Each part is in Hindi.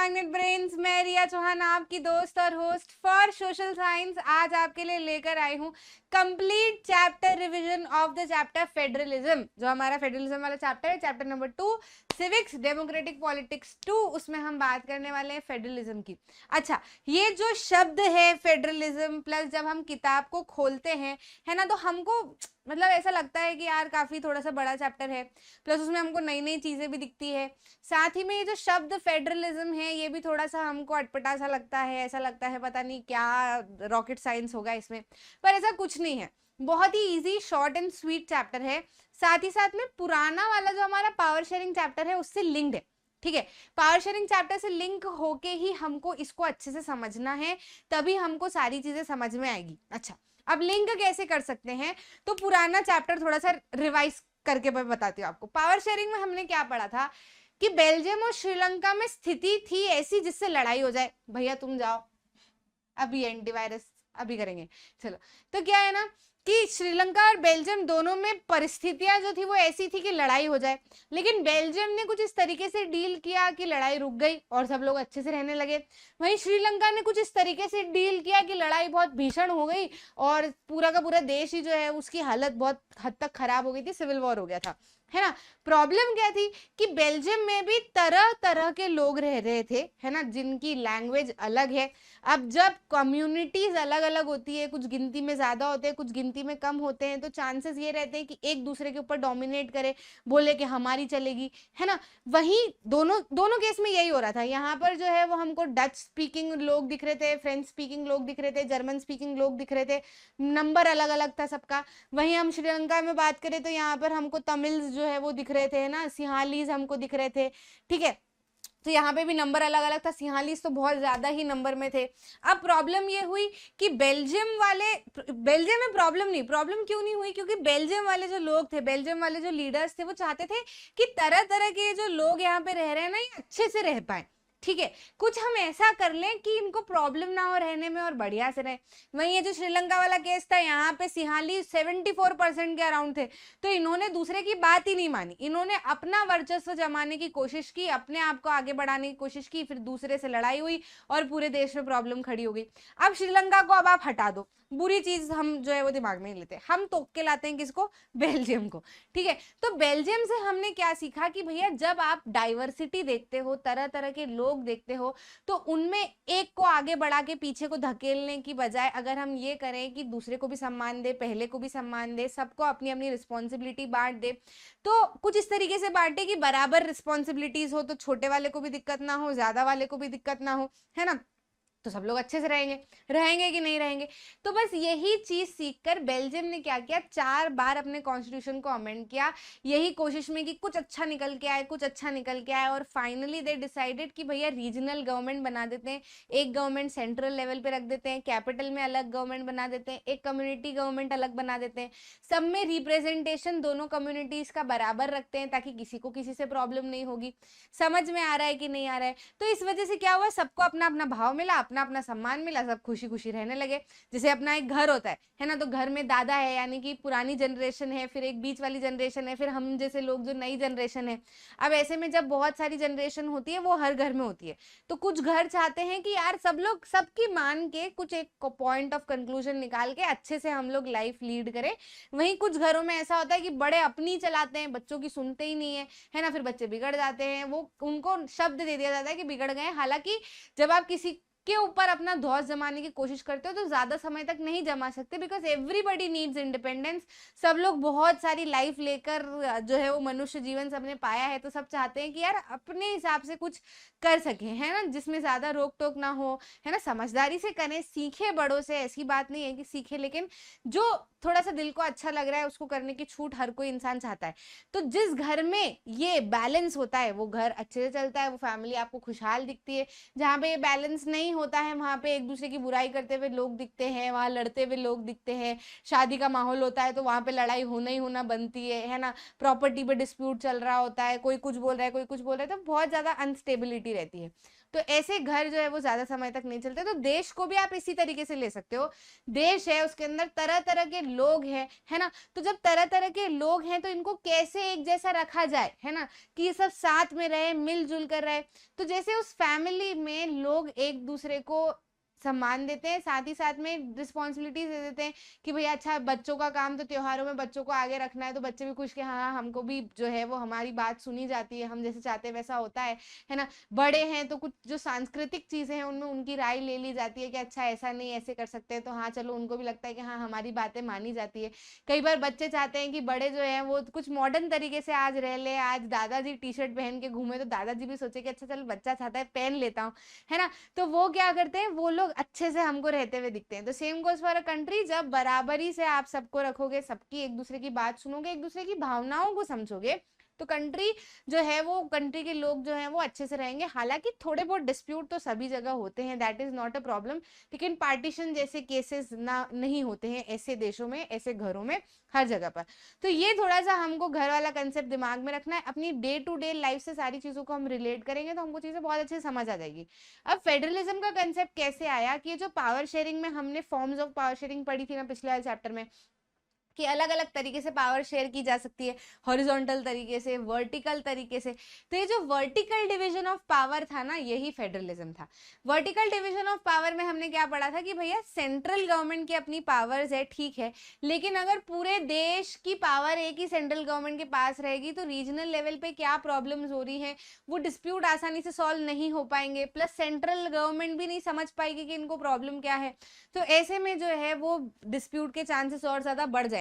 Magnet brains. मैं रिया चौहान, आपकी दोस्त और होस्ट फॉर सोशल साइंस, आज आपके लिए लेकर आई हूँ complete chapter revision of the chapter federalism. जो हमारा फेडरलिज्म वाला चैप्टर है, chapter number 2 civics democratic politics 2, उसमें हम बात करने वाले हैं फेडरलिज्म की। अच्छा, ये जो शब्द है फेडरलिज्म, प्लस जब हम किताब को खोलते हैं, है ना, तो हमको मतलब ऐसा लगता है कि यार काफी थोड़ा सा बड़ा चैप्टर है, प्लस उसमें हमको नई नई चीजें भी दिखती है। साथ ही में ये जो शब्द फेडरलिज्म है, ये भी थोड़ा सा हमको अटपटा सा लगता है, ऐसा लगता है पता नहीं क्या रॉकेट साइंस होगा इसमें, पर ऐसा कुछ नहीं है। बहुत ही easy, short and sweet chapter है। साथ ही साथ में पुराना वाला जो हमारा पावर शेयरिंग चैप्टर है उससे लिंक्ड है। ठीक है, पावर शेयरिंग चैप्टर से लिंक होके ही हमको इसको अच्छे से समझना है, तभी हमको सारी चीजें समझ में आएगी। अच्छा, अब लिंक कैसे कर सकते हैं, तो पुराना चैप्टर थोड़ा सा रिवाइज करके मैं बताती हूँ आपको। पावर शेयरिंग में हमने क्या पढ़ा था कि बेल्जियम और श्रीलंका में स्थिति थी ऐसी जिससे लड़ाई हो जाए। भैया तुम जाओ, अभी एंटीवायरस अभी करेंगे। चलो, तो क्या है ना कि श्रीलंका और बेल्जियम दोनों में परिस्थितियां जो थी वो ऐसी थी कि लड़ाई हो जाए, लेकिन बेल्जियम ने कुछ इस तरीके से डील किया कि लड़ाई रुक गई और सब लोग अच्छे से रहने लगे। वहीं श्रीलंका ने कुछ इस तरीके से डील किया कि लड़ाई बहुत भीषण हो गई और पूरा का पूरा देश ही जो है उसकी हालत बहुत हद तक खराब हो गई थी, सिविल वॉर हो गया था, है ना। प्रॉब्लम क्या थी कि बेल्जियम में भी तरह तरह के लोग रह रहे थे, है ना, जिनकी लैंग्वेज अलग है। अब जब कम्युनिटीज अलग अलग होती है, कुछ गिनती में ज्यादा होते हैं, कुछ गिनती में कम होते हैं, तो चांसेस ये रहते हैं कि एक दूसरे के ऊपर डोमिनेट करे, बोले कि हमारी चलेगी, है ना। वहीं दोनों दोनों केस में यही हो रहा था। यहाँ पर जो है वो हमको डच स्पीकिंग लोग दिख रहे थे, फ्रेंच स्पीकिंग लोग दिख रहे थे, जर्मन स्पीकिंग लोग दिख रहे थे, नंबर अलग अलग था सबका। वहीं हम श्रीलंका में बात करें तो यहाँ पर हमको तमिल जो है वो दिख रहे थे, ना, सिंहालीज हमको दिख रहे थे। ठीक है, तो यहाँ पे भी नंबर अलग अलग था, सिंहालीस तो बहुत ज्यादा ही नंबर में थे। अब प्रॉब्लम ये हुई कि बेल्जियम में प्रॉब्लम क्यों नहीं हुई, क्योंकि बेल्जियम वाले जो लोग थे, बेल्जियम वाले जो लीडर्स थे, वो चाहते थे कि तरह तरह के जो लोग यहाँ पे रह रहे हैं ना, ये अच्छे से रह पाए। ठीक है, कुछ हम ऐसा कर लें कि इनको प्रॉब्लम ना हो रहने में और बढ़िया से रहे। वहीं ये जो श्रीलंका वाला केस था, यहाँ पे सिंहाली 74% के अराउंड थे, तो इन्होंने दूसरे की बात ही नहीं मानी, इन्होंने अपना वर्चस्व जमाने की कोशिश की, अपने आप को आगे बढ़ाने की कोशिश की, फिर दूसरे से लड़ाई हुई और पूरे देश में प्रॉब्लम खड़ी हो गई। अब श्रीलंका को अब आप हटा दो, बुरी चीज हम जो है वो दिमाग में नहीं लेते, हम तोक के लाते हैं किसको, बेल्जियम को। ठीक है, तो बेल्जियम से हमने क्या सीखा कि भैया जब आप डाइवर्सिटी देखते हो, तरह तरह के लोग देखते हो, तो उनमें एक को आगे बढ़ा के पीछे को धकेलने की बजाय अगर हम ये करें कि दूसरे को भी सम्मान दे, पहले को भी सम्मान दे, सबको अपनी अपनी रिस्पॉन्सिबिलिटी बांट दे, तो कुछ इस तरीके से बांटे कि बराबर रिस्पॉन्सिबिलिटीज हो, तो छोटे वाले को भी दिक्कत ना हो, ज्यादा वाले को भी दिक्कत ना हो, है ना, तो सब लोग अच्छे से रहेंगे कि नहीं रहेंगे। तो बस यही चीज सीखकर बेल्जियम ने क्या किया, 4 बार अपने कॉन्स्टिट्यूशन को अमेंड किया, यही कोशिश में कि कुछ अच्छा निकल के आए, कुछ अच्छा निकल के आए, और फाइनली दे डिसाइडेड कि भैया रीजनल गवर्नमेंट बना देते हैं, एक गवर्नमेंट सेंट्रल लेवल पे रख देते हैं, कैपिटल में अलग गवर्नमेंट बना देते हैं, एक कम्युनिटी गवर्नमेंट अलग बना देते हैं, सब में रिप्रेजेंटेशन दोनों कम्युनिटीज का बराबर रखते हैं ताकि किसी को किसी से प्रॉब्लम नहीं होगी। समझ में आ रहा है कि नहीं आ रहा है? तो इस वजह से क्या हुआ, सबको अपना अपना भाव मिला, अपना अपना सम्मान मिला, सब खुशी खुशी रहने लगे। जैसे अपना एक घर होता है ना, तो घर में दादा है यानी कि पुरानी जनरेशन है, फिर एक बीच वाली जनरेशन है, फिर हम जैसे लोग जो नई जनरेशन है। अब ऐसे में जब बहुत सारी जनरेशन होती है, वो हर घर में होती है, तो कुछ घर चाहते हैं कि यार सब लोग सबकी मान के कुछ एक पॉइंट ऑफ कंक्लूजन निकाल के अच्छे से हम लोग लाइफ लीड करें। वहीं कुछ घरों में ऐसा होता है कि बड़े अपनी चलाते हैं, बच्चों की सुनते ही नहीं है ना, फिर बच्चे बिगड़ जाते हैं, वो उनको शब्द दे दिया जाता है कि बिगड़ गए। हालांकि जब आप किसी के ऊपर अपना धौस जमाने की कोशिश करते हो तो ज्यादा समय तक नहीं जमा सकते, बिकॉज एवरीबडी नीड्स इंडिपेंडेंस। सब लोग बहुत सारी लाइफ लेकर जो है वो मनुष्य जीवन सबने पाया है, तो सब चाहते हैं कि यार अपने हिसाब से कुछ कर सके, है ना, जिसमें ज्यादा रोक टोक ना हो, है ना, समझदारी से करें, सीखे बड़ों से, ऐसी बात नहीं है कि सीखे, लेकिन जो थोड़ा सा दिल को अच्छा लग रहा है उसको करने की छूट हर कोई इंसान चाहता है। तो जिस घर में ये बैलेंस होता है वो घर अच्छे से चलता है, वो फैमिली आपको खुशहाल दिखती है। जहाँ पे ये बैलेंस नहीं होता है, वहां पे एक दूसरे की बुराई करते हुए लोग दिखते हैं, वहां लड़ते हुए लोग दिखते हैं, शादी का माहौल होता है तो वहां पे लड़ाई होना ही होना बनती है ना, प्रॉपर्टी पे डिस्प्यूट चल रहा होता है, कोई कुछ बोल रहा है, कोई कुछ बोल रहा है, तो बहुत ज्यादा अनस्टेबिलिटी रहती है। तो ऐसे घर जो है वो ज्यादा समय तक नहीं चलते। तो देश को भी आप इसी तरीके से ले सकते हो, देश है उसके अंदर तरह तरह के लोग हैं, है ना, तो जब तरह तरह के लोग हैं तो इनको कैसे एक जैसा रखा जाए, है ना, कि ये सब साथ में रहे, मिलजुल कर रहे। तो जैसे उस फैमिली में लोग एक दूसरे को सम्मान देते हैं, साथ ही साथ में रिस्पॉन्सिबिलिटीज दे देते हैं कि भैया अच्छा बच्चों का काम तो त्योहारों में बच्चों को आगे रखना है, तो बच्चे भी खुश कि हाँ हमको भी जो है वो हमारी बात सुनी जाती है, हम जैसे चाहते हैं वैसा होता है ना। बड़े हैं तो कुछ जो सांस्कृतिक चीजें हैं उनमें उनकी राय ले ली जाती है कि अच्छा ऐसा नहीं ऐसे कर सकते हैं, तो हाँ चलो उनको भी लगता है कि हाँ हमारी बातें मानी जाती है। कई बार बच्चे चाहते हैं कि बड़े जो है वो कुछ मॉडर्न तरीके से आज रह ले, आज दादाजी टी शर्ट पहन के घूमे, तो दादाजी भी सोचे कि अच्छा चल बच्चा चाहता है पहन लेता हूँ, है ना। तो वो क्या करते हैं, वो लोग अच्छे से हमको रहते हुए दिखते हैं। तो same goes for a country, जब बराबरी से आप सबको रखोगे, सबकी एक दूसरे की बात सुनोगे, एक दूसरे की भावनाओं को समझोगे, तो कंट्री जो है वो, कंट्री के लोग जो हैं वो अच्छे से रहेंगे। हालांकि थोड़े बहुत डिस्प्यूट तो सभी जगह होते हैं, that is not a problem, लेकिन पार्टीशन जैसे केसेस ना नहीं होते हैं ऐसे देशों में, ऐसे घरों में, हर जगह पर। तो ये थोड़ा सा हमको घर वाला कंसेप्ट दिमाग में रखना है। अपनी डे टू डे लाइफ से सारी चीजों को हम रिलेट करेंगे तो हमको चीजें बहुत अच्छे से समझ आ जाएगी। अब फेडरलिज्म का कंसेप्ट कैसे आया, कि जो पावर शेयरिंग में हमने फॉर्म्स ऑफ पावर शेयरिंग पढ़ी थी ना पिछले वाले चैप्टर में, कि अलग अलग तरीके से पावर शेयर की जा सकती है, हॉरिजॉन्टल तरीके से, वर्टिकल तरीके से। तो ये जो वर्टिकल डिवीजन ऑफ पावर था ना, यही फेडरलिज्म था। वर्टिकल डिवीजन ऑफ पावर में हमने क्या पढ़ा था कि भैया सेंट्रल गवर्नमेंट की अपनी पावर्स है, ठीक है, लेकिन अगर पूरे देश की पावर एक ही सेंट्रल गवर्नमेंट के पास रहेगी तो रीजनल लेवल पे क्या प्रॉब्लम्स हो रही है वो डिस्प्यूट आसानी से सॉल्व नहीं हो पाएंगे, प्लस सेंट्रल गवर्नमेंट भी नहीं समझ पाएगी कि इनको प्रॉब्लम क्या है। तो ऐसे में जो है वो डिस्प्यूट के चांसेस और ज्यादा बढ़ जाएंगे।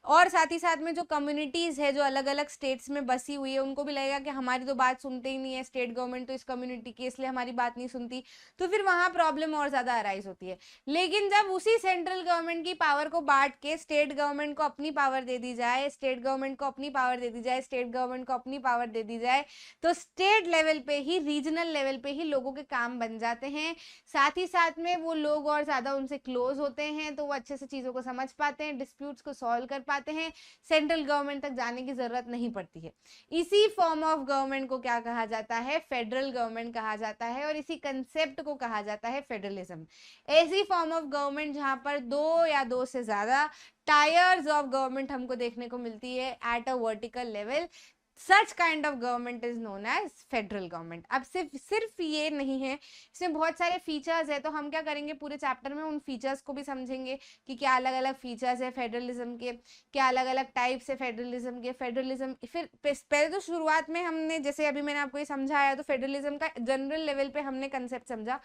और साथ ही साथ में जो कम्युनिटीज है जो अलग अलग स्टेट्स में बसी हुई है, उनको भी लगेगा कि हमारी तो बात सुनते ही नहीं है स्टेट गवर्नमेंट, तो इस कम्युनिटी की, इसलिए हमारी बात नहीं सुनती, तो फिर वहां प्रॉब्लम और ज्यादा अराइज होती है। लेकिन जब उसी सेंट्रल गवर्नमेंट की पावर को बांट के स्टेट गवर्नमेंट को अपनी पावर दे दी जाए, स्टेट गवर्नमेंट को अपनी पावर दे दी जाए, स्टेट गवर्नमेंट को अपनी पावर दे दी जाए, तो स्टेट लेवल पे ही, रीजनल लेवल पे ही लोगों के काम बन जाते हैं। साथ ही साथ में वो लोग और ज्यादा उनसे क्लोज होते हैं, तो वो अच्छे से चीजों को समझ पाते हैं, डिस्प्यूट्स को सॉल्व कर पाते हैं, सेंट्रल गवर्नमेंट तक जाने की जरूरत नहीं पड़ती है। इसी फॉर्म ऑफ गवर्नमेंट को क्या कहा जाता है, फेडरल गवर्नमेंट कहा जाता है, और इसी कंसेप्ट को कहा जाता है फेडरलिज्म। ऐसी फॉर्म ऑफ गवर्नमेंट जहां पर दो या दो से ज्यादा टायर्स ऑफ गवर्नमेंट हमको देखने को मिलती है at a vertical level, such kind of government is known as federal government. अब सिर्फ ये नहीं है, इसमें बहुत सारे फीचर्स है, तो हम क्या करेंगे पूरे चैप्टर में उन फीचर्स को भी समझेंगे कि क्या अलग अलग फीचर्स है फेडरलिज्म के, क्या अलग अलग टाइप्स है फेडरलिज्म के। फेडरलिज्म फिर पहले तो शुरुआत में हमने, जैसे अभी मैंने आपको ये समझाया, तो फेडरलिज्म का जनरल लेवल पे हमने कंसेप्ट समझा।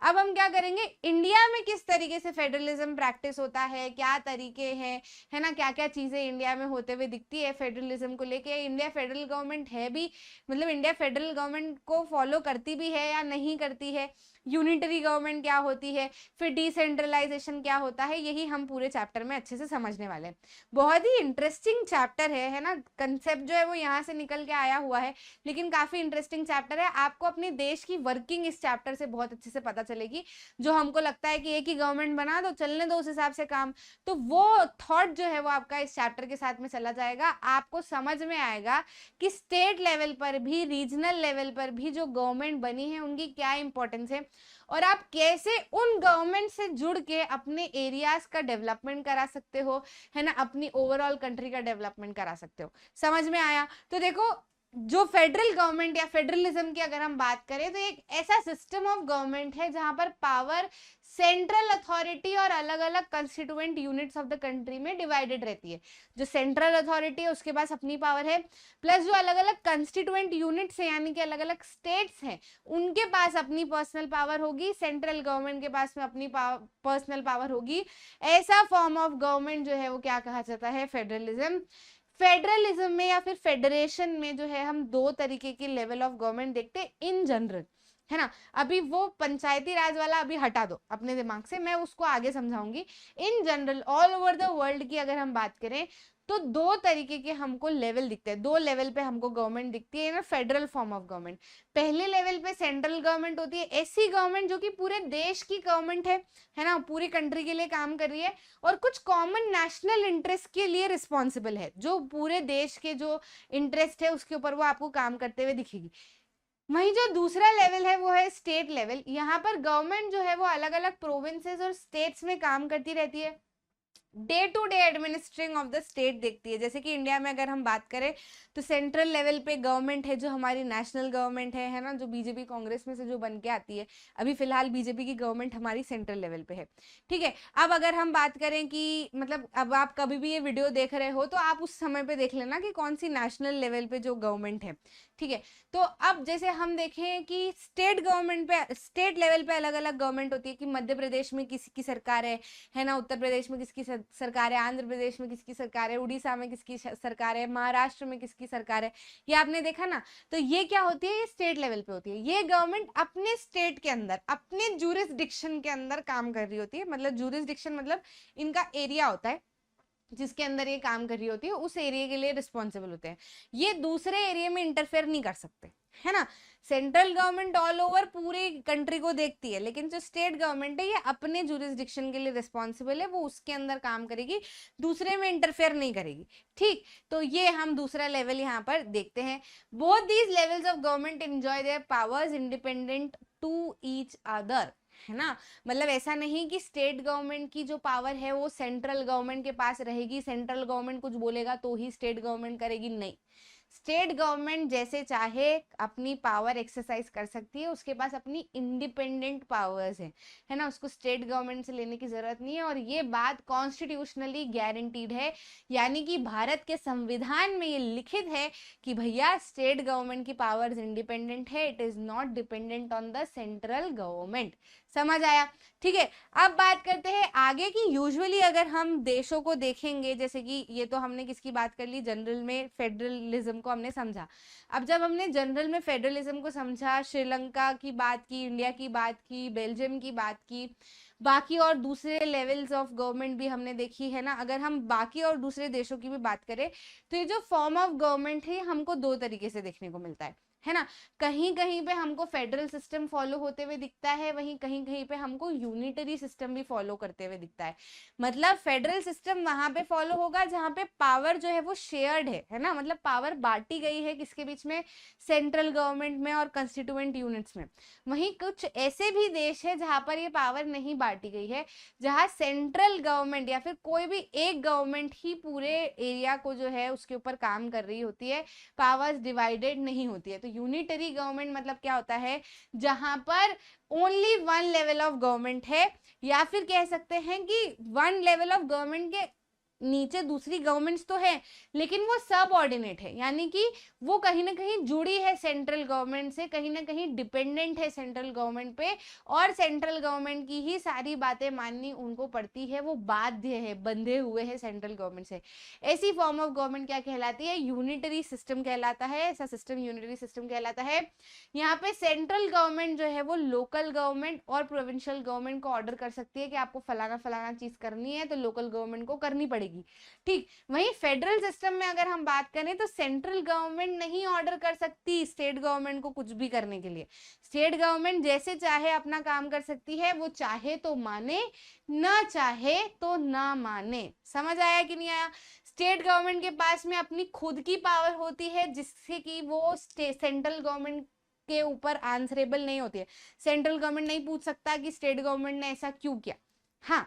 अब हम क्या करेंगे, इंडिया में किस तरीके से फेडरलिज्म प्रैक्टिस होता है, क्या तरीके हैं, है ना, क्या क्या चीजें इंडिया में होते हुए दिखती है फेडरलिज्म को लेके। इंडिया फेडरल गवर्नमेंट है भी, मतलब इंडिया फेडरल गवर्नमेंट को फॉलो करती भी है या नहीं करती है, यूनिटरी गवर्नमेंट क्या होती है, फिर डिसेंट्रलाइजेशन क्या होता है, यही हम पूरे चैप्टर में अच्छे से समझने वाले हैं। बहुत ही इंटरेस्टिंग चैप्टर है ना, कंसेप्ट जो है वो यहाँ से निकल के आया हुआ है, लेकिन काफी इंटरेस्टिंग चैप्टर है। आपको अपने देश की वर्किंग इस चैप्टर से बहुत अच्छे से पता चलेगी। जो हमको लगता है कि एक ही गवर्नमेंट बना दो, चलने दो उस हिसाब से काम, तो वो थॉट जो है वो आपका इस चैप्टर के साथ में चला जाएगा। आपको समझ में आएगा कि स्टेट लेवल पर भी, रीजनल लेवल पर भी जो गवर्नमेंट बनी है उनकी क्या इंपॉर्टेंस है, और आप कैसे उन गवर्नमेंट से जुड़ के अपने एरियाज का डेवलपमेंट करा सकते हो, है ना, अपनी ओवरऑल कंट्री का डेवलपमेंट करा सकते हो। समझ में आया? तो देखो, जो फेडरल गवर्नमेंट या फेडरलिज्म की अगर हम बात करें, तो एक ऐसा सिस्टम ऑफ गवर्नमेंट है जहां पर पावर सेंट्रल अथॉरिटी और अलग अलग constituent units of the country में डिवाइडेड रहती है। जो सेंट्रल अथॉरिटी है उसके पास अपनी पावर है, प्लस जो अलग अलग कंस्टिट्यूएंट यूनिट्स है यानी कि अलग अलग स्टेट्स हैं, उनके पास अपनी पर्सनल पावर होगी, सेंट्रल गवर्नमेंट के पास में अपनी पर्सनल पावर होगी। ऐसा फॉर्म ऑफ गवर्नमेंट जो है वो क्या कहा जाता है, फेडरलिज्म। फेडरलिज्म में या फिर फेडरेशन में जो है हम दो तरीके के लेवल ऑफ गवर्नमेंट देखते हैं इन जनरल, है ना। अभी वो पंचायती राज वाला अभी हटा दो अपने दिमाग से, मैं उसको आगे समझाऊंगी। In general all over the world की अगर हम बात करें, तो दो तरीके के हमको लेवल दिखते हैं, दो लेवल पे हमको गवर्नमेंट दिखती है ना, फेडरल फॉर्म ऑफ गवर्नमेंट। पहले लेवल पे सेंट्रल गवर्नमेंट होती है, ऐसी गवर्नमेंट जो कि पूरे देश की गवर्नमेंट है ना, पूरी कंट्री के लिए काम कर रही है और कुछ कॉमन नेशनल इंटरेस्ट के लिए रिस्पॉन्सिबल है, जो पूरे देश के जो इंटरेस्ट है उसके ऊपर वो आपको काम करते हुए दिखेगी। वहीं जो दूसरा लेवल है वो है स्टेट लेवल। यहाँ पर गवर्नमेंट जो है वो अलग अलग प्रोविंसेस और स्टेट्स में काम करती रहती है। Day to day administering of the state देखती है। जैसे कि इंडिया में अगर हम बात करें तो सेंट्रल लेवल पे गवर्नमेंट है जो हमारी नेशनल गवर्नमेंट है ना, जो बीजेपी कांग्रेस में से जो बन के आती है। अभी फिलहाल बीजेपी की गवर्नमेंट हमारी सेंट्रल लेवल पे है, ठीक है। अब अगर हम बात करें कि मतलब अब आप कभी भी ये वीडियो देख रहे हो तो आप उस समय पे देख लेना कि कौन सी नेशनल लेवल पे जो गवर्नमेंट है, ठीक है। तो अब जैसे हम देखें कि स्टेट गवर्नमेंट पे, स्टेट लेवल पे अलग अलग गवर्नमेंट होती है कि मध्य प्रदेश में किसकी सरकार है ना, उत्तर प्रदेश में किसकी सरकार है, आंध्र प्रदेश में किसकी सरकार है, उड़ीसा में किसकी सरकार है, महाराष्ट्र में किसकी सरकार है, ये आपने देखा ना। तो ये क्या होती है, ये स्टेट लेवल पे होती है। ये गवर्नमेंट अपने स्टेट के अंदर, अपने जूरिसडिक्शन के अंदर काम कर रही होती है। मतलब जूरिसडिक्शन मतलब इनका एरिया होता है जिसके अंदर ये काम कर रही होती है, उस एरिया के लिए रिस्पॉन्सिबल होते हैं। ये दूसरे एरिया में इंटरफेयर नहीं कर सकते, है ना। सेंट्रल गवर्नमेंट ऑल ओवर पूरी कंट्री को देखती है, लेकिन जो स्टेट गवर्नमेंट है ये अपने जुरिसडिक्शन के लिए रिस्पॉन्सिबल है, वो उसके अंदर काम करेगी, दूसरे में इंटरफेयर नहीं करेगी, ठीक। तो ये हम दूसरा लेवल यहाँ पर देखते हैं। Both these levels of government enjoy their powers independent to each other, है ना। मतलब ऐसा नहीं कि स्टेट गवर्नमेंट की जो पावर है वो सेंट्रल गवर्नमेंट के पास रहेगी, सेंट्रल गवर्नमेंट कुछ बोलेगा तो ही स्टेट गवर्नमेंट करेगी, नहीं। स्टेट गवर्नमेंट जैसे चाहे अपनी पावर एक्सरसाइज कर सकती है, उसके पास अपनी इंडिपेंडेंट पावर्स है ना, उसको स्टेट गवर्नमेंट से लेने की जरूरत नहीं है। और ये बात कॉन्स्टिट्यूशनली गारंटीड है, यानी कि भारत के संविधान में ये लिखित है कि भैया स्टेट गवर्नमेंट की पावर्स इंडिपेंडेंट है, it is not dependent on the central government. समझ आया, ठीक है। अब बात करते हैं आगे की। यूजुअली अगर हम देशों को देखेंगे, जैसे कि ये तो हमने किसकी बात कर ली, जनरल में फेडरलिज्म को हमने समझा। अब जब हमने जनरल में फेडरलिज्म को समझा, श्रीलंका की बात की, इंडिया की बात की, बेल्जियम की बात की, बाकी और दूसरे लेवल्स ऑफ गवर्नमेंट भी हमने देखी है ना। अगर हम बाकी और दूसरे देशों की भी बात करें तो ये जो फॉर्म ऑफ गवर्नमेंट है हमको दो तरीके से देखने को मिलता है ना। कहीं कहीं पे हमको फेडरल सिस्टम फॉलो होते हुए दिखता है, वहीं कहीं कहीं पे हमको यूनिटरी सिस्टम भी फॉलो करते हुए दिखता है। मतलब फेडरल सिस्टम वहां पे फॉलो होगा जहां पे पावर जो है वो शेयर्ड है ना, मतलब पावर बांटी गई है किसके बीच में, सेंट्रल गवर्नमेंट में और कंस्टिट्यूएंट यूनिट्स में। वहीं कुछ ऐसे भी देश है जहां पर ये पावर नहीं बांटी गई है, जहां सेंट्रल गवर्नमेंट या फिर कोई भी एक गवर्नमेंट ही पूरे एरिया को जो है उसके ऊपर काम कर रही होती है, पावर्स डिवाइडेड नहीं होती है। तो यूनिटरी गवर्नमेंट मतलब क्या होता है, जहां पर only one level of government है, या फिर कह सकते हैं कि वन लेवल ऑफ गवर्नमेंट के नीचे दूसरी गवर्नमेंट्स तो है लेकिन वो सब ऑर्डिनेट है, यानी कि वो कहीं ना कहीं जुड़ी है सेंट्रल गवर्नमेंट से, कहीं ना कहीं डिपेंडेंट है सेंट्रल गवर्नमेंट पे, और सेंट्रल गवर्नमेंट की ही सारी बातें माननी उनको पड़ती है, वो बाध्य है, बंधे हुए हैं सेंट्रल गवर्नमेंट से। ऐसी फॉर्म ऑफ गवर्नमेंट क्या कहलाती है, यूनिटरी सिस्टम कहलाता है। ऐसा सिस्टम यूनिटरी सिस्टम कहलाता है। यहाँ पे सेंट्रल गवर्नमेंट जो है वो लोकल गवर्नमेंट और प्रोविंशियल गवर्नमेंट को ऑर्डर कर सकती है कि आपको फलाना फलाना चीज करनी है, तो लोकल गवर्नमेंट को करनी पड़ेगी, ठीक। वहीं फेडरल सिस्टम में अगर हम बात करें तो सेंट्रल गवर्नमेंट नहीं ऑर्डर कर सकती स्टेट गवर्नमेंट को कुछ भी करने के लिए। स्टेट गवर्नमेंट जैसे चाहे अपना काम कर सकती है, वो चाहे तो माने, ना चाहे तो ना माने। समझ आया कि नहीं आया। स्टेट गवर्नमेंट के पास में अपनी खुद की पावर होती है जिससे कि वो सेंट्रल गवर्नमेंट के ऊपर आंसरेबल नहीं होती है। सेंट्रल गवर्नमेंट नहीं पूछ सकता कि स्टेट गवर्नमेंट ने ऐसा क्यों किया। हाँ,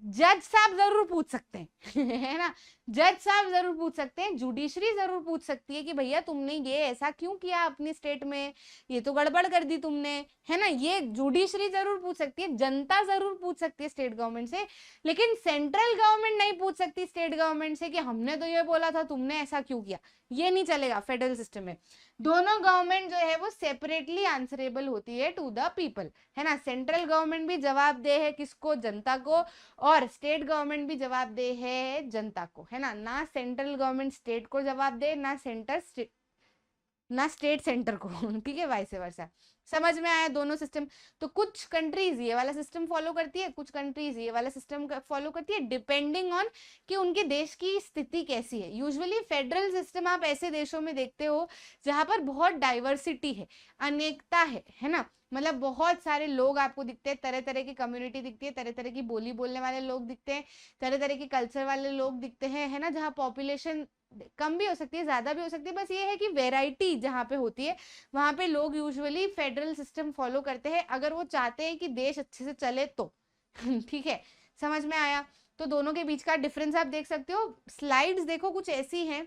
जज साहब जरूर पूछ सकते हैं है ना, जज साहब जरूर पूछ सकते हैं, जुडिशरी जरूर पूछ सकती है कि भैया तुमने ये ऐसा क्यों किया अपनी स्टेट में, ये तो गड़बड़ कर दी तुमने, है ना। ये जुडिशरी जरूर पूछ सकती है, जनता जरूर पूछ सकती है स्टेट गवर्नमेंट से, लेकिन सेंट्रल गवर्नमेंट नहीं पूछ सकती स्टेट गवर्नमेंट से कि हमने तो ये बोला था, तुमने ऐसा क्यों किया। ये नहीं चलेगा फेडरल सिस्टम में। दोनों गवर्नमेंट जो है वो सेपरेटली आंसरेबल होती है टू द पीपल, है ना। सेंट्रल गवर्नमेंट भी जवाबदेह है किसको, जनता को, और स्टेट गवर्नमेंट भी जवाबदेह है जनता को, है ना सेंट्रल गवर्नमेंट स्टेट को जवाब दे, ना स्टेट सेंटर को ठीक है, वाइस वर्सा। समझ में आया दोनों सिस्टम। तो कुछ कंट्रीज ये वाला सिस्टम फॉलो करती है, कुछ कंट्रीज ये वाला सिस्टम फॉलो करती है, डिपेंडिंग ऑन कि उनके देश की स्थिति कैसी है। यूजुअली फेडरल सिस्टम आप ऐसे देशों में देखते हो जहां पर बहुत डाइवर्सिटी है, अनेकता है ना। मतलब बहुत सारे लोग आपको दिखते हैं, तरह तरह की कम्युनिटी दिखती है, तरह तरह की बोली बोलने वाले लोग दिखते हैं, तरह तरह के कल्चर वाले लोग दिखते हैं, है ना। जहाँ पॉपुलेशन कम भी हो सकती है, ज्यादा भी हो सकती है, बस ये है कि वेराइटी जहाँ पे होती है वहां पे लोग यूजुअली फेडरल सिस्टम फॉलो करते हैं, अगर वो चाहते हैं कि देश अच्छे से चले तो ठीक है, समझ में आया। तो दोनों के बीच का डिफरेंस आप देख सकते हो। स्लाइड्स देखो कुछ ऐसी हैं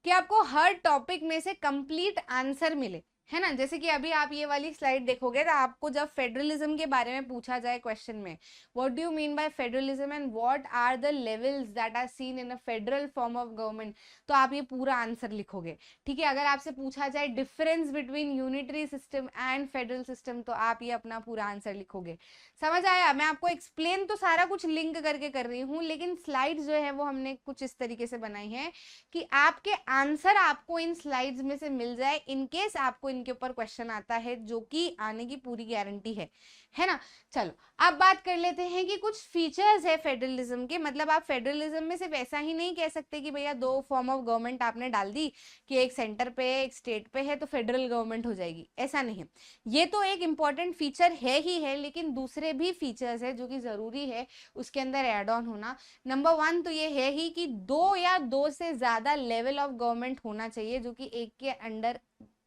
कि आपको हर टॉपिक में से कंप्लीट आंसर मिले, है ना। जैसे कि अभी आप ये वाली स्लाइड देखोगे तो आपको जब फेडरलिज्म के बारे में पूछा जाए क्वेश्चन में, what do you mean by federalism and what are the levels that are seen in a federal form of government, तो आप ये पूरा आंसर लिखोगे, ठीक है। अगर आपसे पूछा जाए difference between unitary system and federal system, तो आप ये अपना पूरा आंसर लिखोगे। समझ आया? मैं आपको एक्सप्लेन तो सारा कुछ लिंक करके कर रही हूँ, लेकिन स्लाइड्स जो है वो हमने कुछ इस तरीके से बनाई है कि आपके आंसर आपको इन स्लाइड्स में से मिल जाए इन केस आपको इनके ऊपर क्वेश्चन आता है, जो कि आने की पूरी गारंटी है ना। चलो अब बात कर लेते हैं कि कुछ फीचर्स है फेडरलिज्म के। मतलब आप फेडरलिज्म में सिर्फ ऐसा ही नहीं कह सकते कि भैया दो फॉर्म ऑफ गवर्नमेंट आपने डाल दी कि एक सेंटर पे है एक स्टेट पे है तो फेडरल गवर्नमेंट हो जाएगी, ऐसा नहीं है। ये तो एक इंपॉर्टेंट फीचर है ही है, लेकिन दूसरे भी फीचर्स है जो कि जरूरी है उसके अंदर एड ऑन होना। नंबर 1 तो ये है ही कि 2 या 2 से ज्यादा लेवल ऑफ गवर्नमेंट होना चाहिए जो कि एक के अंडर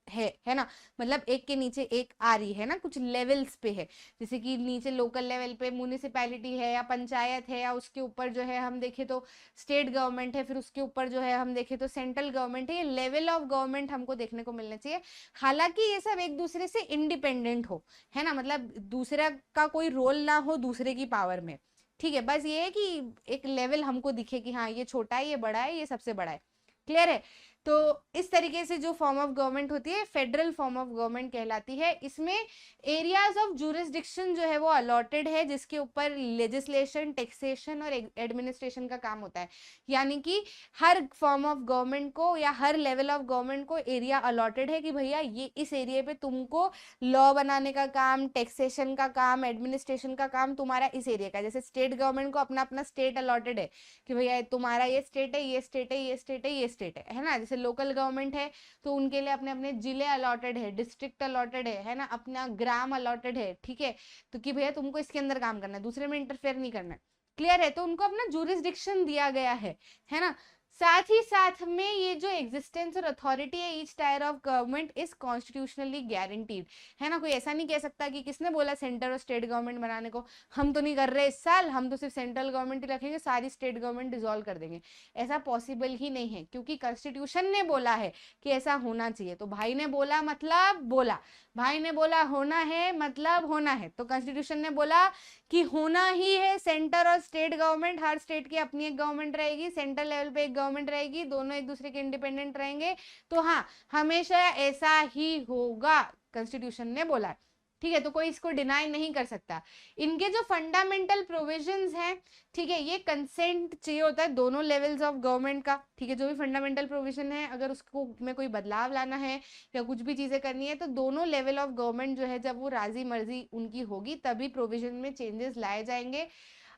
है ना। मतलब एक के नीचे एक आ रही है ना, कुछ लेवल्स पे है। जैसे कि नीचे लोकल लेवल पे म्यूनिसिपैलिटी है या पंचायत है, या उसके ऊपर जो है हम देखें तो स्टेट गवर्नमेंट है, फिर उसके ऊपर जो है हम देखें तो सेंट्रल गवर्नमेंट है। ये लेवल ऑफ गवर्नमेंट हमको देखने को मिलना चाहिए। हालांकि ये सब एक दूसरे से इंडिपेंडेंट हो, है ना। मतलब दूसरा का कोई रोल ना हो दूसरे की पावर में, ठीक है। बस ये है कि एक लेवल हमको दिखे कि हाँ ये छोटा है, ये बड़ा है, ये सबसे बड़ा है। क्लियर है? तो इस तरीके से जो फॉर्म ऑफ गवर्नमेंट होती है फेडरल फॉर्म ऑफ गवर्नमेंट कहलाती है। इसमें एरियाज ऑफ जुरिस्डिक्शन जो है वो अलॉटेड है, जिसके ऊपर लेजिस्लेशन, टैक्सेशन और एडमिनिस्ट्रेशन का काम होता है। यानी कि हर फॉर्म ऑफ गवर्नमेंट को या हर लेवल ऑफ गवर्नमेंट को एरिया अलॉटेड है कि भैया ये इस एरिया पे तुमको लॉ बनाने का काम, टैक्सेशन का काम, एडमिनिस्ट्रेशन का काम तुम्हारा इस एरिया का। जैसे स्टेट गवर्नमेंट को अपना अपना स्टेट अलॉटेड है कि भैया तुम्हारा ये स्टेट है, ये स्टेट है, ये स्टेट है, ये स्टेट है ना। जैसे लोकल गवर्नमेंट है तो उनके लिए अपने अपने जिले अलॉटेड है, डिस्ट्रिक्ट अलॉटेड है ना, अपना ग्राम अलॉटेड है, ठीक है। तो कि भैया तुमको इसके अंदर काम करना है, दूसरे में इंटरफेयर नहीं करना है। क्लियर है? तो उनको अपना जुरिस्डिक्शन दिया गया है ना। साथ ही साथ में ये जो एग्जिस्टेंस और अथॉरिटी है each tyre of government is constitutionally guaranteed, है ना। कोई ऐसा नहीं कह सकता कि किसने बोला सेंटर और स्टेट गवर्नमेंट बनाने को, हम तो नहीं कर रहे इस साल, हम तो सिर्फ सेंट्रल गवर्नमेंट ही रखेंगे, सारी स्टेट गवर्नमेंट डिसॉल्व कर देंगे। ऐसा पॉसिबल ही नहीं है, क्योंकि कॉन्स्टिट्यूशन ने बोला है कि ऐसा होना चाहिए। तो भाई ने बोला मतलब बोला, भाई ने बोला होना है मतलब होना है। तो कॉन्स्टिट्यूशन ने बोला कि होना ही है सेंटर और स्टेट गवर्नमेंट, हर स्टेट की अपनी एक गवर्नमेंट रहेगी, सेंट्रल लेवल पे एक गवर्नमेंट रहेगी, दोनों एक दूसरे के इंडिपेंडेंट रहेंगे। तो हाँ, हमेशा ऐसा ही होगा, कॉन्स्टिट्यूशन ने बोला, ठीक है। तो कोई इसको डिनाई नहीं कर सकता। इनके जो फंडामेंटल प्रोविजंस हैं, ठीक है, ये कंसेंट चाहिए होता है दोनों लेवल्स ऑफ गवर्नमेंट का, ठीक है। जो भी फंडामेंटल प्रोविजन है अगर उसको में कोई बदलाव लाना है या कुछ भी चीजें करनी है तो दोनों लेवल ऑफ गवर्नमेंट जो है जब वो राजी मर्जी उनकी होगी तभी प्रोविजन में चेंजेस लाए जाएंगे।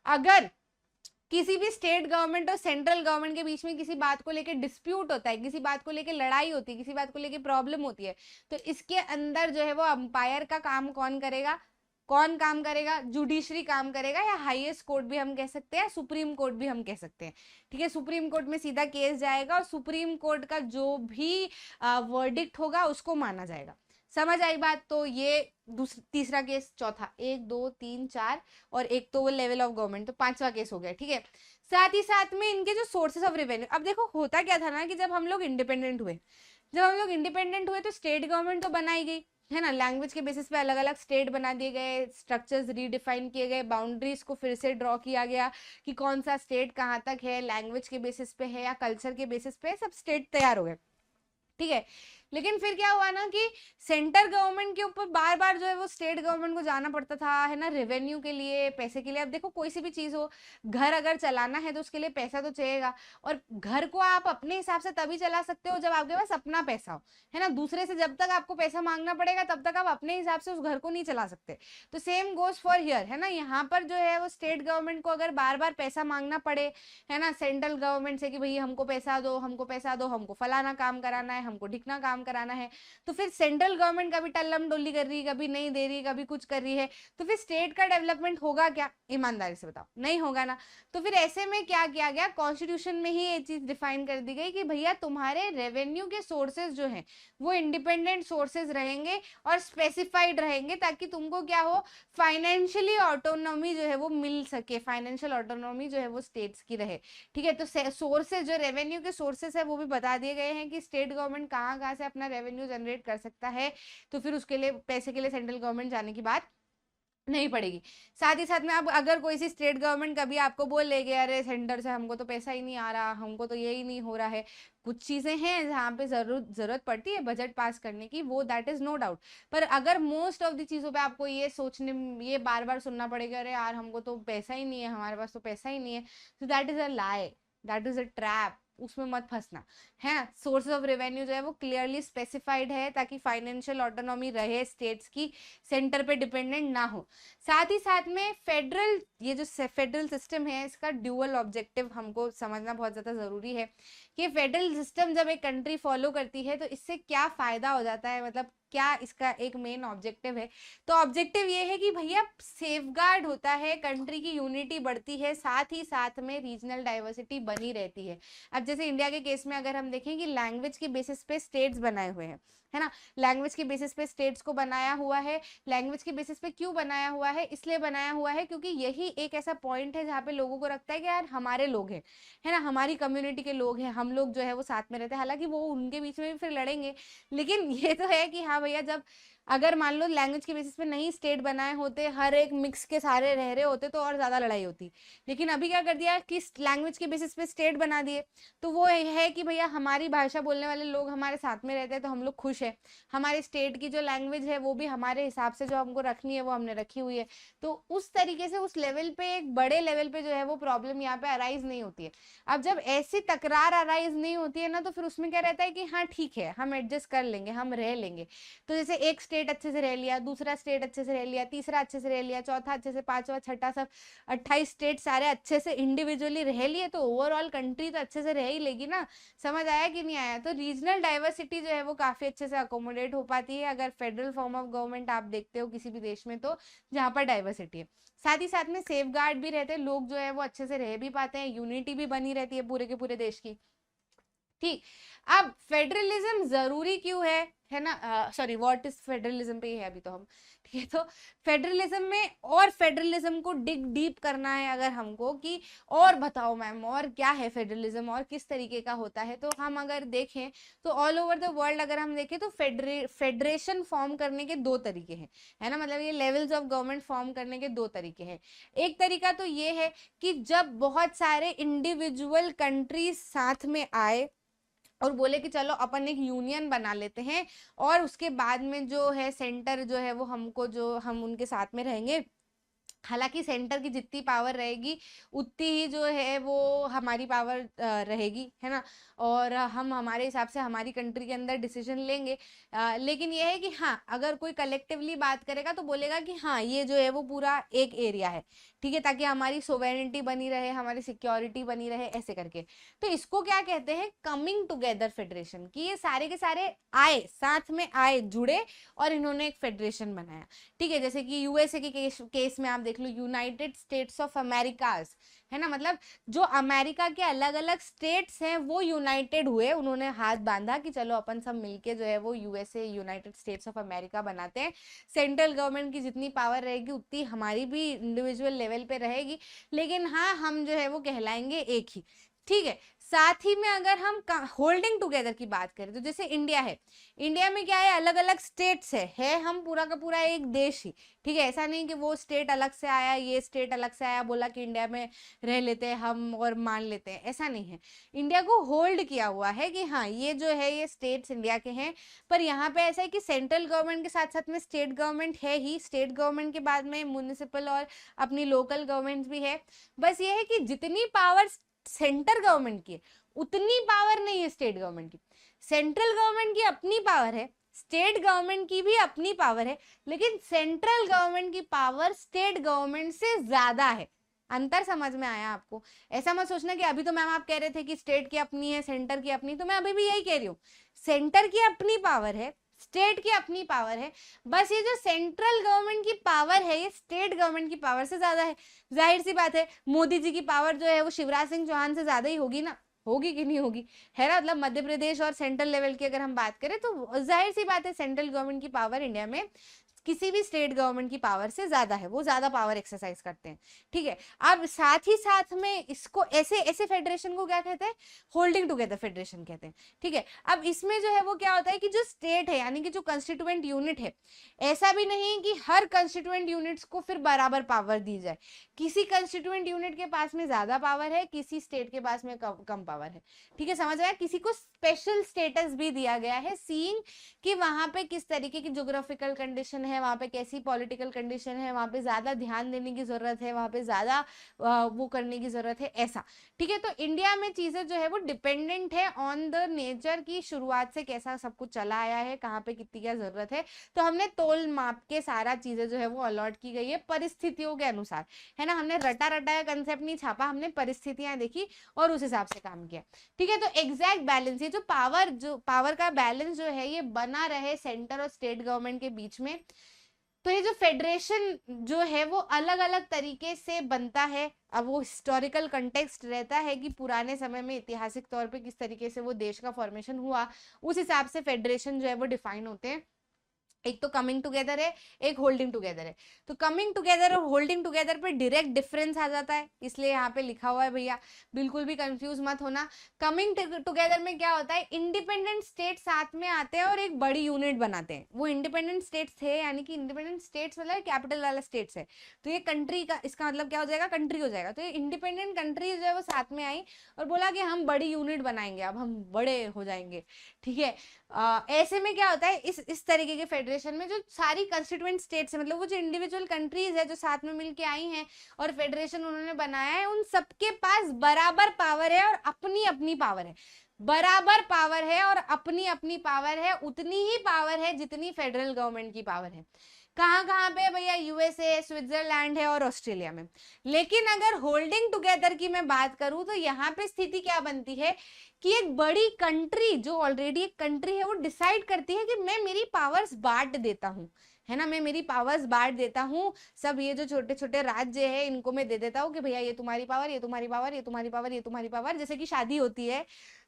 अगर किसी भी स्टेट गवर्नमेंट और सेंट्रल गवर्नमेंट के बीच में किसी बात को लेकर डिस्प्यूट होता है, किसी बात को लेकर लड़ाई होती है, किसी बात को लेकर प्रॉब्लम होती है, तो इसके अंदर जो है वो अंपायर का काम कौन करेगा? कौन काम करेगा? जुडिशरी काम करेगा, या हाईएस्ट कोर्ट भी हम कह सकते हैं, सुप्रीम कोर्ट भी हम कह सकते हैं, ठीक है। सुप्रीम कोर्ट में सीधा केस जाएगा और सुप्रीम कोर्ट का जो भी वर्डिक्ट होगा उसको माना जाएगा। समझ आई बात? तो ये तीसरा केस, चौथा, 1 2 3 4 और एक तो वो लेवल ऑफ गवर्नमेंट, तो 5वां केस हो गया, ठीक है। साथ ही साथ में इनके जो सोर्सेस ऑफ रेवेन्यू, अब देखो होता क्या था ना कि जब हम लोग इंडिपेंडेंट हुए तो स्टेट गवर्नमेंट तो बनाई गई, है ना। लैंग्वेज के बेसिस पे अलग अलग स्टेट बना दिए गए, स्ट्रक्चर्स रीडिफाइन किए गए, बाउंड्रीज को फिर से ड्रॉ किया गया कि कौन सा स्टेट कहाँ तक है, लैंग्वेज के बेसिस पे है या कल्चर के बेसिस पे, सब स्टेट तैयार हो गए, ठीक है। लेकिन फिर क्या हुआ ना कि सेंटर गवर्नमेंट के ऊपर बार बार जो है वो स्टेट गवर्नमेंट को जाना पड़ता था, है ना, रेवेन्यू के लिए, पैसे के लिए। अब देखो कोई सी भी चीज हो, घर अगर चलाना है तो उसके लिए पैसा तो चाहिएगा, और घर को आप अपने हिसाब से तभी चला सकते हो जब आपके पास अपना पैसा हो, है ना। दूसरे से जब तक आपको पैसा मांगना पड़ेगा तब तक आप अपने हिसाब से उस घर को नहीं चला सकते। तो सेम गोज फॉर हियर, है ना। यहाँ पर जो है वो स्टेट गवर्नमेंट को अगर बार बार पैसा मांगना पड़े, है ना, सेंट्रल गवर्नमेंट से कि भाई हमको पैसा दो, हमको पैसा दो, हमको फलाना काम कराना है, हमको ढिकना काम काम कराना है, तो फिर सेंट्रल गवर्नमेंट कभी टल्लम डोली कर रही है, कभी नहीं दे रही, कभी कुछ कर रही है, तो फिर स्टेट का डेवलपमेंट होगा क्या? ईमानदारी से बताओ, नहीं होगा ना। तो फिर ऐसे में क्या किया गया, कॉन्स्टिट्यूशन में ही ये चीज डिफाइन कर दी गई कि भैया तुम्हारे रेवेन्यू के सोर्सेज जो है वो इंडिपेंडेंट सोर्सेज रहेंगे और स्पेसिफाइड रहेंगे, ताकि तुमको क्या हो, फाइनेंशियली ऑटोनॉमी जो है वो मिल सके, फाइनेंशियल ऑटोनॉमी जो है वो स्टेट्स की रहे। ठीक है, तो सोर्सेज जो रेवेन्यू के सोर्सेज है वो भी बता दिए गए हैं कि स्टेट गवर्नमेंट कहाँ कहाँ से अपना रेवेन्यू जनरेट कर सकता है, तो फिर उसके लिए पैसे के लिए सेंट्रल गवर्नमेंट जाने की बात नहीं पड़ेगी। साथ ही साथ में अब अगर कोई सी स्टेट गवर्नमेंट कभी आपको बोल लेगी अरे सेंटर से हमको तो पैसा ही नहीं आ रहा, हमको तो यही नहीं हो रहा है, कुछ चीजें हैं जहाँ पे जरूरत पड़ती है बजट पास करने की, वो दैट इज नो डाउट। पर अगर मोस्ट ऑफ द चीजों पे आपको ये सोचने, ये बार बार सुनना पड़ेगा अरे यार हमको तो पैसा ही नहीं है, हमारे पास तो पैसा ही नहीं है, तो that is a lie, that is a trap, उसमें मत फंसना है। सोर्स ऑफ रेवेन्यू जो है वो क्लियरली स्पेसिफाइड है ताकि फाइनेंशियल ऑटोनॉमी रहे स्टेट्स की, सेंटर पे डिपेंडेंट ना हो। साथ ही साथ में फेडरल, ये जो फेडरल सिस्टम है इसका ड्यूअल ऑब्जेक्टिव हमको समझना बहुत ज्यादा जरूरी है कि फेडरल सिस्टम जब एक कंट्री फॉलो करती है तो इससे क्या फायदा हो जाता है, मतलब क्या इसका एक मेन ऑब्जेक्टिव है। तो ऑब्जेक्टिव ये है कि भैया सेफगार्ड होता है, कंट्री की यूनिटी बढ़ती है, साथ ही साथ में रीजनल डाइवर्सिटी बनी रहती है। अब जैसे इंडिया के केस में अगर हम देखें कि लैंग्वेज के बेसिस पे स्टेट्स बनाए हुए हैं, है ना, लैंग्वेज के बेसिस पे स्टेट्स को बनाया हुआ है। लैंग्वेज के बेसिस पे क्यों बनाया हुआ है, इसलिए बनाया हुआ है क्योंकि यही एक ऐसा पॉइंट है जहाँ पे लोगों को लगता है कि यार हमारे लोग हैं, है ना, हमारी कम्युनिटी के लोग हैं, हम लोग जो है वो साथ में रहते हैं। हालांकि वो उनके बीच में भी फिर लड़ेंगे, लेकिन ये तो है कि हाँ भैया, जब अगर मान लो लैंग्वेज के बेसिस पे नहीं स्टेट बनाए होते, हर एक मिक्स के सारे रह रहे होते, तो और ज्यादा लड़ाई होती। लेकिन अभी क्या कर दिया कि लैंग्वेज के बेसिस पे स्टेट बना दिए, तो वो है कि भैया हमारी भाषा बोलने वाले लोग हमारे साथ में रहते हैं तो हम लोग खुश है, हमारे स्टेट की जो लैंग्वेज है वो भी हमारे हिसाब से जो हमको रखनी है वो हमने रखी हुई है। तो उस तरीके से उस लेवल पे, एक बड़े लेवल पे जो है वो प्रॉब्लम यहाँ पे अराइज नहीं होती है। अब जब ऐसी तकरार अराइज नहीं होती है ना, तो फिर उसमें क्या रहता है कि हाँ ठीक है, हम एडजस्ट कर लेंगे, हम रह लेंगे। तो जैसे एक स्टेट अच्छे से रह लिया, दूसरा स्टेट अच्छे से रह लिया, तीसरा अच्छे से रह लिया, चौथा अच्छे से, पांचवा, छठा, सब 28 स्टेट सारे अच्छे से इंडिविजुअली रह लिए, तो ओवरऑल कंट्री तो अच्छे से रह ही लेगी ना। समझ आया कि नहीं आया? तो रीजनल डाइवर्सिटी जो है वो काफी अच्छे से अकोमोडेट हो पाती है अगर फेडरल फॉर्म ऑफ गवर्नमेंट आप देखते हो किसी भी देश में, तो जहाँ पर डाइवर्सिटी है। साथ ही साथ में सेफ गार्ड भी रहते हैं, लोग जो है वो अच्छे से रह भी पाते हैं, यूनिटी भी बनी रहती है पूरे के पूरे देश की। ठीक, अब फेडरलिज्म जरूरी क्यों है ना, सॉरी, व्हाट इज फेडरलिज्म पे ही है अभी तो हम। ठीक है, तो फेडरलिज्म में, और फेडरलिज्म को डिग डीप करना है अगर हमको कि और बताओ मैम और क्या है फेडरलिज्म और किस तरीके का होता है, तो हम अगर देखें तो ऑल ओवर द वर्ल्ड अगर हम देखें तो फेडरेशन फॉर्म करने के दो तरीके हैं, है ना, मतलब ये लेवल्स ऑफ गवर्नमेंट फॉर्म करने के दो तरीके हैं। एक तरीका तो ये है कि जब बहुत सारे इंडिविजुअल कंट्रीज साथ में आए और बोले कि चलो अपन एक यूनियन बना लेते हैं, और उसके बाद में जो है सेंटर जो है वो हमको, जो हम उनके साथ में रहेंगे, हालांकि सेंटर की जितनी पावर रहेगी उतनी ही जो है वो हमारी पावर रहेगी, है ना, और हम हमारे हिसाब से हमारी कंट्री के अंदर डिसीजन लेंगे। लेकिन ये है कि हाँ, अगर कोई कलेक्टिवली बात करेगा तो बोलेगा कि हाँ ये जो है वो पूरा एक एरिया है, ठीक है, ताकि हमारी सोवेरेनिटी बनी रहे, हमारी सिक्योरिटी बनी रहे, ऐसे करके। तो इसको क्या कहते हैं, कमिंग टुगेदर फेडरेशन, कि ये सारे के सारे आए, साथ में आए, जुड़े और इन्होंने एक फेडरेशन बनाया। ठीक है, जैसे कि यूएसए के केस में आप देख लो, यूनाइटेड स्टेट्स ऑफ अमेरिकाज, है ना, मतलब जो अमेरिका के अलग अलग स्टेट्स हैं वो यूनाइटेड हुए, उन्होंने हाथ बांधा कि चलो अपन सब मिलके जो है वो USA, United states of America बनाते हैं। सेंट्रल गवर्नमेंट की जितनी पावर रहेगी उतनी हमारी भी इंडिविजुअल लेवल पे रहेगी, लेकिन हाँ हम जो है वो कहलाएंगे एक ही। ठीक है, साथ ही में अगर हम होल्डिंग टुगेदर की बात करें तो जैसे इंडिया है, इंडिया में क्या है, अलग अलग स्टेट्स है हम पूरा का पूरा एक देश ही। ठीक है, ऐसा नहीं कि वो स्टेट अलग से आया, ये स्टेट अलग से आया, बोला कि इंडिया में रह लेते हैं हम और मान लेते हैं, ऐसा नहीं है। इंडिया को होल्ड किया हुआ है कि हाँ ये जो है ये स्टेट्स इंडिया के हैं, पर यहाँ पे ऐसा है कि सेंट्रल गवर्नमेंट के साथ साथ में स्टेट गवर्नमेंट है ही, स्टेट गवर्नमेंट के बाद में म्युनिसिपल और अपनी लोकल गवर्नमेंट भी है। बस ये है कि जितनी पावर सेंटर गवर्नमेंट की है उतनी पावर नहीं है स्टेट गवर्नमेंट की। सेंट्रल गवर्नमेंट की अपनी पावर है, स्टेट गवर्नमेंट की भी अपनी पावर है, लेकिन सेंट्रल गवर्नमेंट की पावर स्टेट गवर्नमेंट से ज्यादा है। अंतर समझ में आया आपको? ऐसा मत सोचना कि अभी तो मैम आप कह रहे थे कि स्टेट की अपनी है, सेंटर की अपनी, तो मैं अभी भी यही कह रही हूँ, सेंटर की अपनी पावर है, स्टेट की अपनी पावर है, बस ये जो सेंट्रल गवर्नमेंट की पावर है ये स्टेट गवर्नमेंट की पावर से ज्यादा है। जाहिर सी बात है, मोदी जी की पावर जो है वो शिवराज सिंह चौहान से ज्यादा ही होगी ना, होगी कि नहीं होगी, है ना? मतलब मध्य प्रदेश और सेंट्रल लेवल की अगर हम बात करें तो जाहिर सी बात है सेंट्रल गवर्नमेंट की पावर इंडिया में किसी भी स्टेट गवर्नमेंट की पावर से ज्यादा है, वो ज्यादा पावर एक्सरसाइज करते हैं, ठीक है। अब साथ ही साथ में इसको ऐसे ऐसे फेडरेशन को क्या कहते हैं, होल्डिंग टुगेदर फेडरेशन कहते हैं, ठीक है। अब इसमें जो है वो क्या होता है कि जो स्टेट है यानी कि जो कंस्टिट्यूएंट यूनिट है, ऐसा भी नहीं कि हर कंस्टिट्यूएंट यूनिट्स को फिर बराबर पावर दी जाए, किसी कंस्टिट्यूएंट यूनिट के पास में ज्यादा पावर है, किसी स्टेट के पास में कम पावर है, ठीक है, समझ आया? किसी को स्पेशल स्टेटस भी दिया गया है, सीइंग कि वहां पे किस तरीके की ज्योग्राफिकल कंडीशन है, वहां पे कैसी पॉलिटिकल कंडीशन है, वहां पे ज्यादा ध्यान देने की जरूरत है, वहां पे ज्यादा वो करने की जरूरत है, ऐसा, ठीक है। तो इंडिया में चीजें जो है वो डिपेंडेंट है ऑन द नेचर की शुरुआत से कैसा सब कुछ चला आया है, कहाँ पे कितनी क्या जरूरत है, तो हमने तोल माप के सारा चीजें जो है वो अलॉट की गई है परिस्थितियों के अनुसार, है ना? हमने रटा रटाया कंसेप्ट नहीं छापा, हमने परिस्थितियां देखी और उस हिसाब से काम किया, ठीक है। तो एग्जैक्ट बैलेंस, ये जो पावर का बैलेंस जो है ये बना रहे सेंटर और स्टेट गवर्नमेंट के बीच में, तो ये जो फेडरेशन जो है वो अलग अलग तरीके से बनता है। अब वो हिस्टोरिकल कंटेक्स्ट रहता है कि पुराने समय में ऐतिहासिक तौर पे किस तरीके से वो देश का फॉर्मेशन हुआ, उस हिसाब से फेडरेशन जो है वो डिफाइन होते हैं। एक तो कमिंग टुगेदर है, एक होल्डिंग टुगेदर है। तो कमिंग टुगेदर और होल्डिंग टुगेदर पे डायरेक्ट डिफरेंस आ जाता है, इसलिए यहाँ पे लिखा हुआ है भैया, बिल्कुल भी कंफ्यूज मत होना। कमिंग टुगेदर में क्या होता है, इंडिपेंडेंट स्टेट साथ में आते हैं और एक बड़ी यूनिट बनाते हैं। वो इंडिपेंडेंट स्टेट्स थे, यानी कि इंडिपेंडेंट स्टेट्स मतलब कैपिटल वाला स्टेट्स है, तो ये कंट्री का, इसका मतलब क्या हो जाएगा, कंट्री हो जाएगा। तो ये इंडिपेंडेंट कंट्री जो है वो साथ में आई और बोला कि हम बड़ी यूनिट बनाएंगे, अब हम बड़े हो जाएंगे, ठीक है। ऐसे में क्या होता है, इस तरीके के फेडरेशन में जो सारी कंस्टिट्यूएंट स्टेट्स है, मतलब वो जो इंडिविजुअल कंट्रीज है जो साथ में मिलके आई हैं और फेडरेशन उन्होंने बनाया है, उन सबके पास बराबर पावर है और अपनी अपनी पावर है, बराबर पावर है और अपनी अपनी पावर है, उतनी ही पावर है जितनी फेडरल गवर्नमेंट की पावर है। कहाँ कहाँ पे भैया, यूएसए, स्विट्जरलैंड है और ऑस्ट्रेलिया में। लेकिन अगर होल्डिंग टुगेदर की मैं बात करूं तो यहाँ पे स्थिति क्या बनती है कि एक बड़ी कंट्री जो ऑलरेडी एक कंट्री है वो डिसाइड करती है कि मैं मेरी पावर्स बांट देता हूँ, है ना, मैं मेरी पावर्स बांट देता हूँ, सब ये जो छोटे छोटे राज्य है इनको मैं दे देता हूँ कि भैया ये तुम्हारी पावर, ये तुम्हारी पावर, ये तुम्हारी पावर, ये तुम्हारी पावर। जैसे कि शादी होती है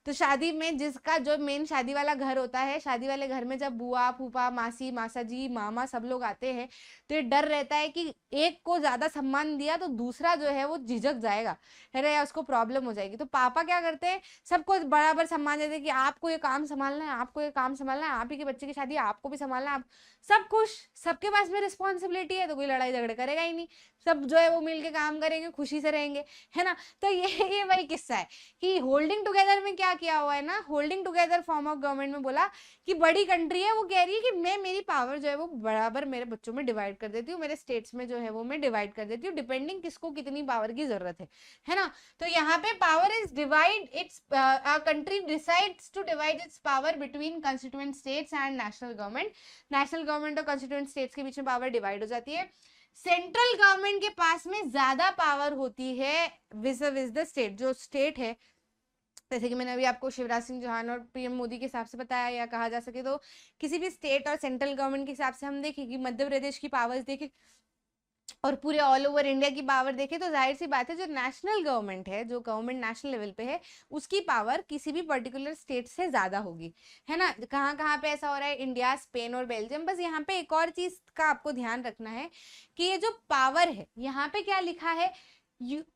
तो शादी में जिसका जो मेन शादी वाला घर होता है, शादी वाले घर में जब बुआ फूफा मासी मासा जी मामा सब लोग आते हैं तो ये डर रहता है कि एक को ज्यादा सम्मान दिया तो दूसरा जो है वो झिझक जाएगा, है ना, या उसको प्रॉब्लम हो जाएगी। तो पापा क्या करते हैं, सबको बराबर सम्मान देते हैं कि आपको ये काम संभालना है, आपको ये काम संभालना है, आप ही के बच्चे की शादी है, आपको भी संभालना है, आप सब खुश, सबके पास में रिस्पॉन्सिबिलिटी है, तो कोई लड़ाई झगड़े करेगा ही नहीं, सब जो है वो मिलके काम करेंगे, खुशी से रहेंगे, है ना। तो ये वही किस्सा है कि होल्डिंग टुगेदर में क्या किया हुआ है ना, holding together form of government में बोला कि बड़ी कंट्री है वो कह रही है कि मैं मेरी पावर जो है वो बराबर मेरे बच्चों में डिवाइड कर देती हूँ, मेरे स्टेट्स में जो है वो मैं डिवाइड कर देती हूँ, डिपेंडिंग किसको कितनी पावर की जरूरत है ना। तो यहाँ पे power is divide its country decides to divide its power between constituent states and national government. National government और कंस्टिट्यूएंट स्टेट्स के बीच में पावर डिवाइड हो जाती है। सेंट्रल गवर्नमेंट के पास में ज्यादा पावर होती है विज द स्टेट, जो स्टेट है, जैसे कि मैंने अभी आपको शिवराज सिंह चौहान और पीएम मोदी के हिसाब से बताया, या कहा जा सके तो किसी भी स्टेट और सेंट्रल गवर्नमेंट के हिसाब से हम देखें कि मध्य प्रदेश की पावर्स देखें और पूरे ऑल ओवर इंडिया की पावर देखें, तो जाहिर सी बात है जो नेशनल गवर्नमेंट है, जो गवर्नमेंट नेशनल लेवल पे है, उसकी पावर किसी भी पर्टिकुलर स्टेट से ज्यादा होगी, है ना। कहाँ कहाँ पे ऐसा हो रहा है, इंडिया, स्पेन और बेल्जियम। बस यहाँ पे एक और चीज का आपको ध्यान रखना है कि ये जो पावर है, यहाँ पे क्या लिखा है,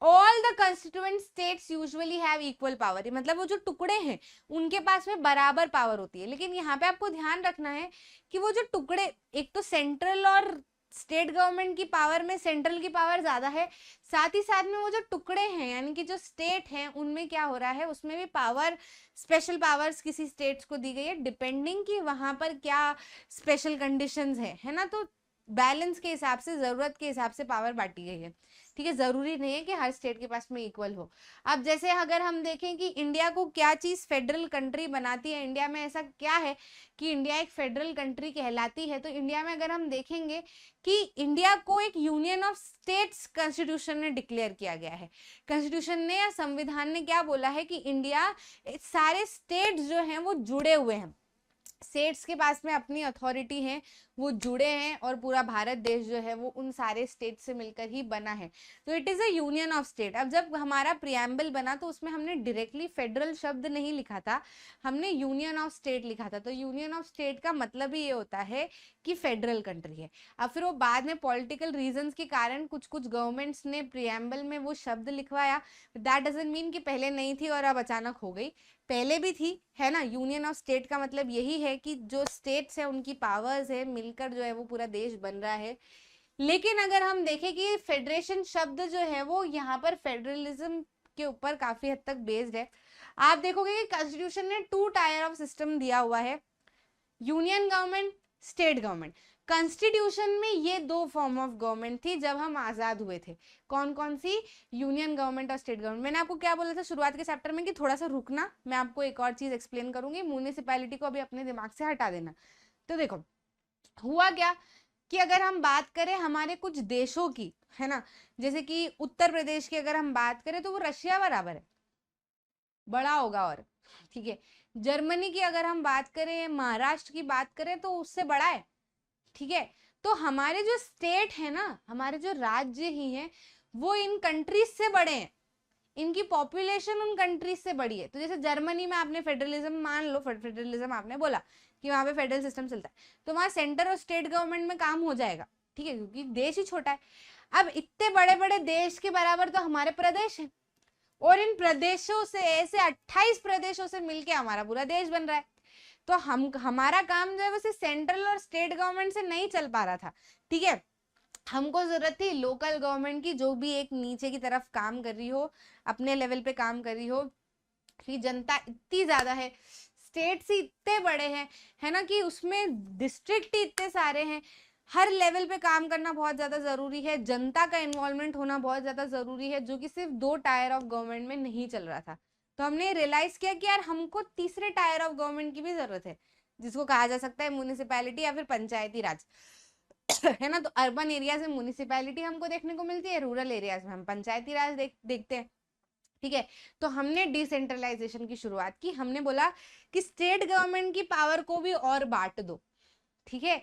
all the constituent states usually have equal power, मतलब वो जो टुकड़े हैं उनके पास में बराबर पावर होती है। लेकिन यहाँ पे आपको ध्यान रखना है कि वो जो टुकड़े, एक तो सेंट्रल और स्टेट गवर्नमेंट की पावर में सेंट्रल की पावर ज्यादा है, साथ ही साथ में वो जो टुकड़े हैं यानी कि जो स्टेट हैं उनमें क्या हो रहा है, उसमें भी पावर, स्पेशल पावर्स किसी स्टेट्स को दी गई है डिपेंडिंग कि वहां पर क्या स्पेशल कंडीशंस है ना। तो बैलेंस के हिसाब से, जरूरत के हिसाब से पावर बांटी गई है, ठीक है। जरूरी नहीं है कि हर स्टेट के पास में इक्वल हो। अब जैसे अगर हम देखें कि इंडिया को क्या चीज फेडरल कंट्री बनाती है, इंडिया में ऐसा क्या है कि इंडिया एक फेडरल कंट्री कहलाती है, तो इंडिया में अगर हम देखेंगे कि इंडिया को एक यूनियन ऑफ स्टेट्स कॉन्स्टिट्यूशन ने डिक्लेयर किया गया है। कॉन्स्टिट्यूशन ने या संविधान ने क्या बोला है कि इंडिया, सारे स्टेट्स जो हैं वो जुड़े हुए हैं, स्टेट्स के पास में अपनी अथॉरिटी है, वो जुड़े हैं, और पूरा भारत देश जो है वो उन सारे स्टेट से मिलकर ही बना है। तो it is a union of state. अब जब हमारा प्रियम्बल बना तो उसमें हमने डायरेक्टली फेडरल शब्द नहीं लिखा था, हमने यूनियन ऑफ स्टेट लिखा था। तो यूनियन ऑफ स्टेट का मतलब ही ये होता है कि फेडरल कंट्री है। अब फिर वो बाद में पॉलिटिकल रीजंस के कारण कुछ कुछ गवर्नमेंट्स ने प्रियम्बल में वो शब्द लिखवाया। दैट डजंट मीन कि पहले नहीं थी और अब अचानक हो गई, पहले भी थी, है ना। यूनियन ऑफ स्टेट का मतलब यही है कि जो स्टेट्स है उनकी पावर्स है, मिलकर जो है वो पूरा देश बन रहा है। लेकिन अगर हम देखें कि फेडरेशन शब्द जो है वो यहाँ पर फेडरलिज्म के ऊपर काफी हद तक बेस्ड है। आप देखोगे कि कॉन्स्टिट्यूशन ने 2 टायर ऑफ सिस्टम दिया हुआ है, union government, state government. Constitution में ये 2 फॉर्म ऑफ गवर्नमेंट थी जब हम आजाद हुए थे। कौन कौन सी? यूनियन गवर्नमेंट और स्टेट गवर्नमेंट। मैंने आपको क्या बोला था शुरुआत के चैप्टर में कि थोड़ा सा रुकना, मैं आपको एक और चीज एक्सप्लेन करूंगी, म्यूनिसिपैलिटी को अभी अपने दिमाग से हटा देना। तो देखो हुआ क्या कि अगर हम बात करें हमारे कुछ देशों की, है ना, जैसे कि उत्तर प्रदेश की अगर हम बात करें तो वो रशिया बराबर है, बड़ा होगा, और ठीक है। जर्मनी की अगर हम बात करें, महाराष्ट्र की बात करें तो उससे बड़ा है, ठीक है। तो हमारे जो स्टेट है ना, हमारे जो राज्य ही हैं, वो इन कंट्रीज से बड़े हैं, इनकी पॉपुलेशन उन कंट्रीज से बड़ी है। तो जैसे जर्मनी में आपने फेडरलिज्म, मान लो फेडरलिज्म आपने बोला कि वहां पे फेडरल सिस्टम चलता है, तो वहां सेंटर और स्टेट गवर्नमेंट में काम हो जाएगा, ठीक है, क्योंकि देश ही छोटा है। अब इतने बड़े बड़े देश के बराबर तो हमारे प्रदेश है, और इन प्रदेशों से, ऐसे 28 प्रदेशों से मिलके हमारा पूरा देश बन रहा है। तो हमारा काम जो है वो सेंट्रल और स्टेट गवर्नमेंट से नहीं चल पा रहा था, ठीक है। हमको जरूरत थी लोकल गवर्नमेंट की, जो भी एक नीचे की तरफ काम कर रही हो, अपने लेवल पे काम कर रही हो, कि जनता इतनी ज्यादा है, स्टेट्स ही इतने बड़े हैं, है ना, कि उसमें डिस्ट्रिक्ट ही इतने सारे हैं, हर लेवल पे काम करना बहुत ज्यादा जरूरी है, जनता का इन्वॉल्वमेंट होना बहुत ज्यादा जरूरी है, जो कि सिर्फ 2 टायर ऑफ गवर्नमेंट में नहीं चल रहा था। तो हमने रियलाइज किया कि यार हमको तीसरे टायर ऑफ गवर्नमेंट की भी जरूरत है, जिसको कहा जा सकता है म्यूनिसिपैलिटी या फिर पंचायती राज है ना। तो अर्बन एरियाज में म्यूनिसिपैलिटी हमको देखने को मिलती है, रूरल एरियाज में हम पंचायती राज देखते हैं, ठीक है। तो हमने डिसेंट्रलाइजेशन की शुरुआत की, हमने बोला कि स्टेट गवर्नमेंट की पावर को भी और बांट दो, ठीक है।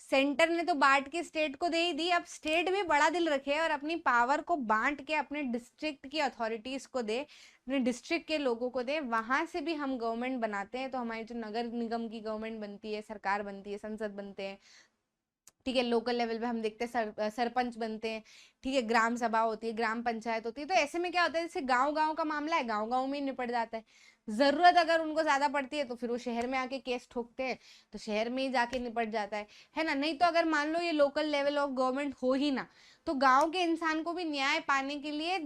सेंटर ने तो बांट के स्टेट को दे ही दी, अब स्टेट भी बड़ा दिल रखे और अपनी पावर को बांट के अपने डिस्ट्रिक्ट की अथॉरिटीज को दे, अपने डिस्ट्रिक्ट के लोगों को दे, वहां से भी हम गवर्नमेंट बनाते हैं। तो हमारी जो नगर निगम की गवर्नमेंट बनती है, सरकार बनती है, संसद बनते हैं, ठीक है। लोकल लेवल पे हम देखते हैं सरपंच बनते हैं, ठीक है, ग्राम सभा होती है, ग्राम पंचायत होती है। तो ऐसे में क्या होता है, जैसे गांव गांव का मामला है, गांव गांव में ही निपट जाता है। जरूरत अगर उनको ज्यादा पड़ती है तो फिर वो शहर में आके केस ठोकते हैं, तो शहर में ही जाके निपट जाता है ना। नहीं तो अगर मान लो ये लोकल लेवल ऑफ गवर्नमेंट हो ही ना, तो गांव के इंसान को भी न्याय पाने के लिए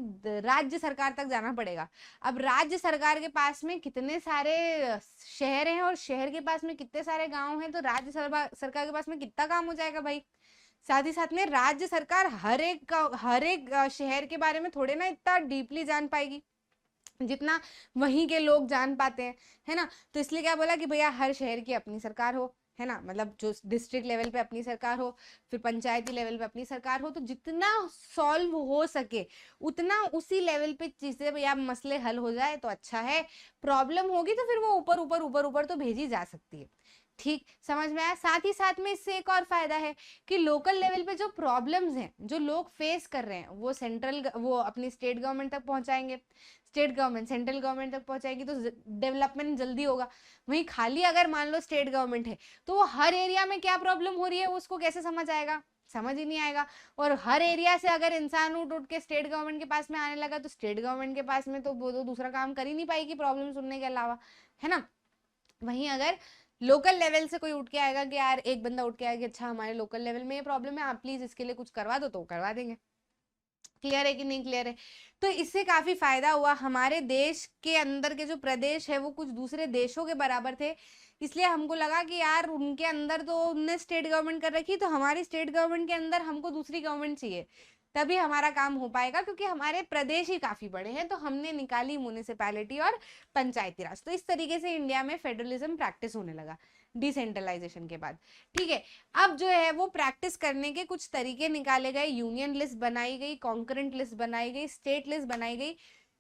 राज्य सरकार तक जाना पड़ेगा। अब राज्य सरकार के पास में कितने सारे शहर हैं और शहर के पास में कितने सारे गांव हैं, तो राज्य सरकार के पास में कितना काम हो जाएगा भाई। साथ ही साथ में राज्य सरकार हर एक शहर के बारे में थोड़े ना इतना डीपली जान पाएगी जितना वहीं के लोग जान पाते हैं, है ना। तो इसलिए क्या बोला कि भैया हर शहर की अपनी सरकार हो, है ना, मतलब जो डिस्ट्रिक्ट लेवल पे अपनी सरकार हो, फिर पंचायती लेवल पे अपनी सरकार हो, तो जितना सॉल्व हो सके उतना उसी लेवल पे चीजें भैया मसले हल हो जाए तो अच्छा है। प्रॉब्लम होगी तो फिर वो ऊपर ऊपर ऊपर ऊपर तो भेजी जा सकती है, ठीक, समझ में आया। साथ ही साथ में इससे एक और फायदा है कि लोकल लेवल पे जो प्रॉब्लम्स हैं, जो लोग फेस कर रहे हैं, वो अपनी स्टेट गवर्नमेंट तक पहुंचाएंगे, स्टेट गवर्नमेंट सेंट्रल गवर्नमेंट तक पहुंचाएगी, तो डेवलपमेंट जल्दी होगा। वहीं खाली अगर मान लो स्टेट गवर्नमेंट है, तो वो हर एरिया में क्या प्रॉब्लम हो रही है उसको कैसे समझ आएगा, समझ ही नहीं आएगा। और हर एरिया से अगर इंसान उठ उठ के स्टेट गवर्नमेंट के पास में आने लगा, तो स्टेट गवर्नमेंट के पास में तो वो तो दूसरा काम कर ही नहीं पाएगी प्रॉब्लम सुनने के अलावा, है ना। वहीं अगर लोकल लेवल से कोई उठ के आएगा कि यार, एक बंदा उठ के आएगा कि अच्छा हमारे लोकल लेवल में ये प्रॉब्लम है, आप प्लीज इसके लिए कुछ करवा दो, तो करवा देंगे, क्लियर है कि नहीं क्लियर है? तो इससे काफी फायदा हुआ। हमारे देश के अंदर के जो प्रदेश है वो कुछ दूसरे देशों के बराबर थे, इसलिए हमको लगा कि यार उनके अंदर तो उनने स्टेट गवर्नमेंट कर रखी, तो हमारी स्टेट गवर्नमेंट के अंदर हमको दूसरी गवर्नमेंट चाहिए, तभी हमारा काम हो पाएगा, क्योंकि हमारे प्रदेश ही काफी बड़े हैं। तो हमने निकाली म्युनिसिपैलिटी और पंचायती राज। तो इस तरीके से इंडिया में फेडरलिज्म प्रैक्टिस होने लगा डिसेंट्रलाइजेशन के बाद। ठीक है, अब जो है वो प्रैक्टिस करने के कुछ तरीके निकाले गए, यूनियन लिस्ट बनाई गई, कॉन्करेंट लिस्ट बनाई गई, स्टेट लिस्ट बनाई गई।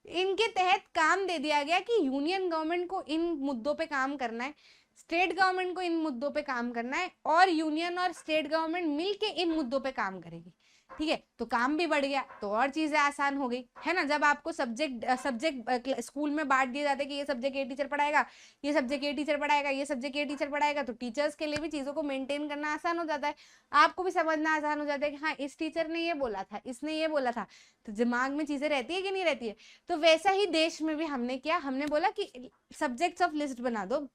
इनके तहत काम दे दिया गया कि यूनियन गवर्नमेंट को इन मुद्दों पे काम करना है, स्टेट गवर्नमेंट को इन मुद्दों पे काम करना है, और यूनियन और स्टेट गवर्नमेंट मिलके इन मुद्दों पे काम करेगी। ठीक है, तो काम भी बढ़ गया, तो और चीजें आसान हो गई, है ना। जब आपको सब्जेक्ट स्कूल में बांट दिए जाते कि ये सब्जेक्ट ये टीचर पढ़ाएगा, ये सब्जेक्ट ये टीचर पढ़ाएगा, ये सब्जेक्ट ये टीचर पढ़ाएगा, तो टीचर्स के लिए भी चीजों को मेंटेन करना आसान हो जाता है, आपको भी समझना आसान हो जाता है कि हाँ इस टीचर ने ये बोला था, इसने ये बोला था, तो दिमाग में चीजें रहती है कि नहीं रहती है। तो वैसा ही देश में भी हमने किया, हमने बोला कि सब्जेक्ट्स ऑफ लिस्ट बना दो,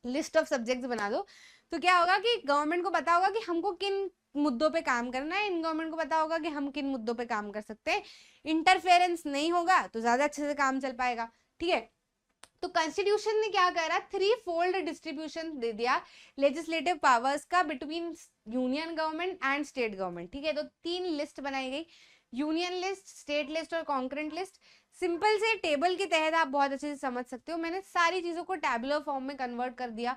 लिस्ट ऑफ सब्जेक्ट्स बना दो। तो क्या होगा कि गवर्नमेंट को पता होगा कि हमको किन मुद्दों पे काम करना है, इन गवर्नमेंट को पता होगा कि हम किन मुद्दों पे काम कर सकते हैं, इंटरफेरेंस नहीं होगा तो ज्यादा अच्छे से काम चल पाएगा। ठीक है, तो कॉन्स्टिट्यूशन ने क्या करा, 3 फोल्ड डिस्ट्रीब्यूशन दे दिया लेजिस्लेटिव पावर्स का between union government and state government. ठीक है, तो 3 लिस्ट बनाई गई, यूनियन लिस्ट, स्टेट लिस्ट और कॉन्करेंट लिस्ट। सिंपल से टेबल के तहत आप बहुत अच्छे से समझ सकते हो, मैंने सारी चीजों को टैबुलर फॉर्म में कन्वर्ट कर दिया,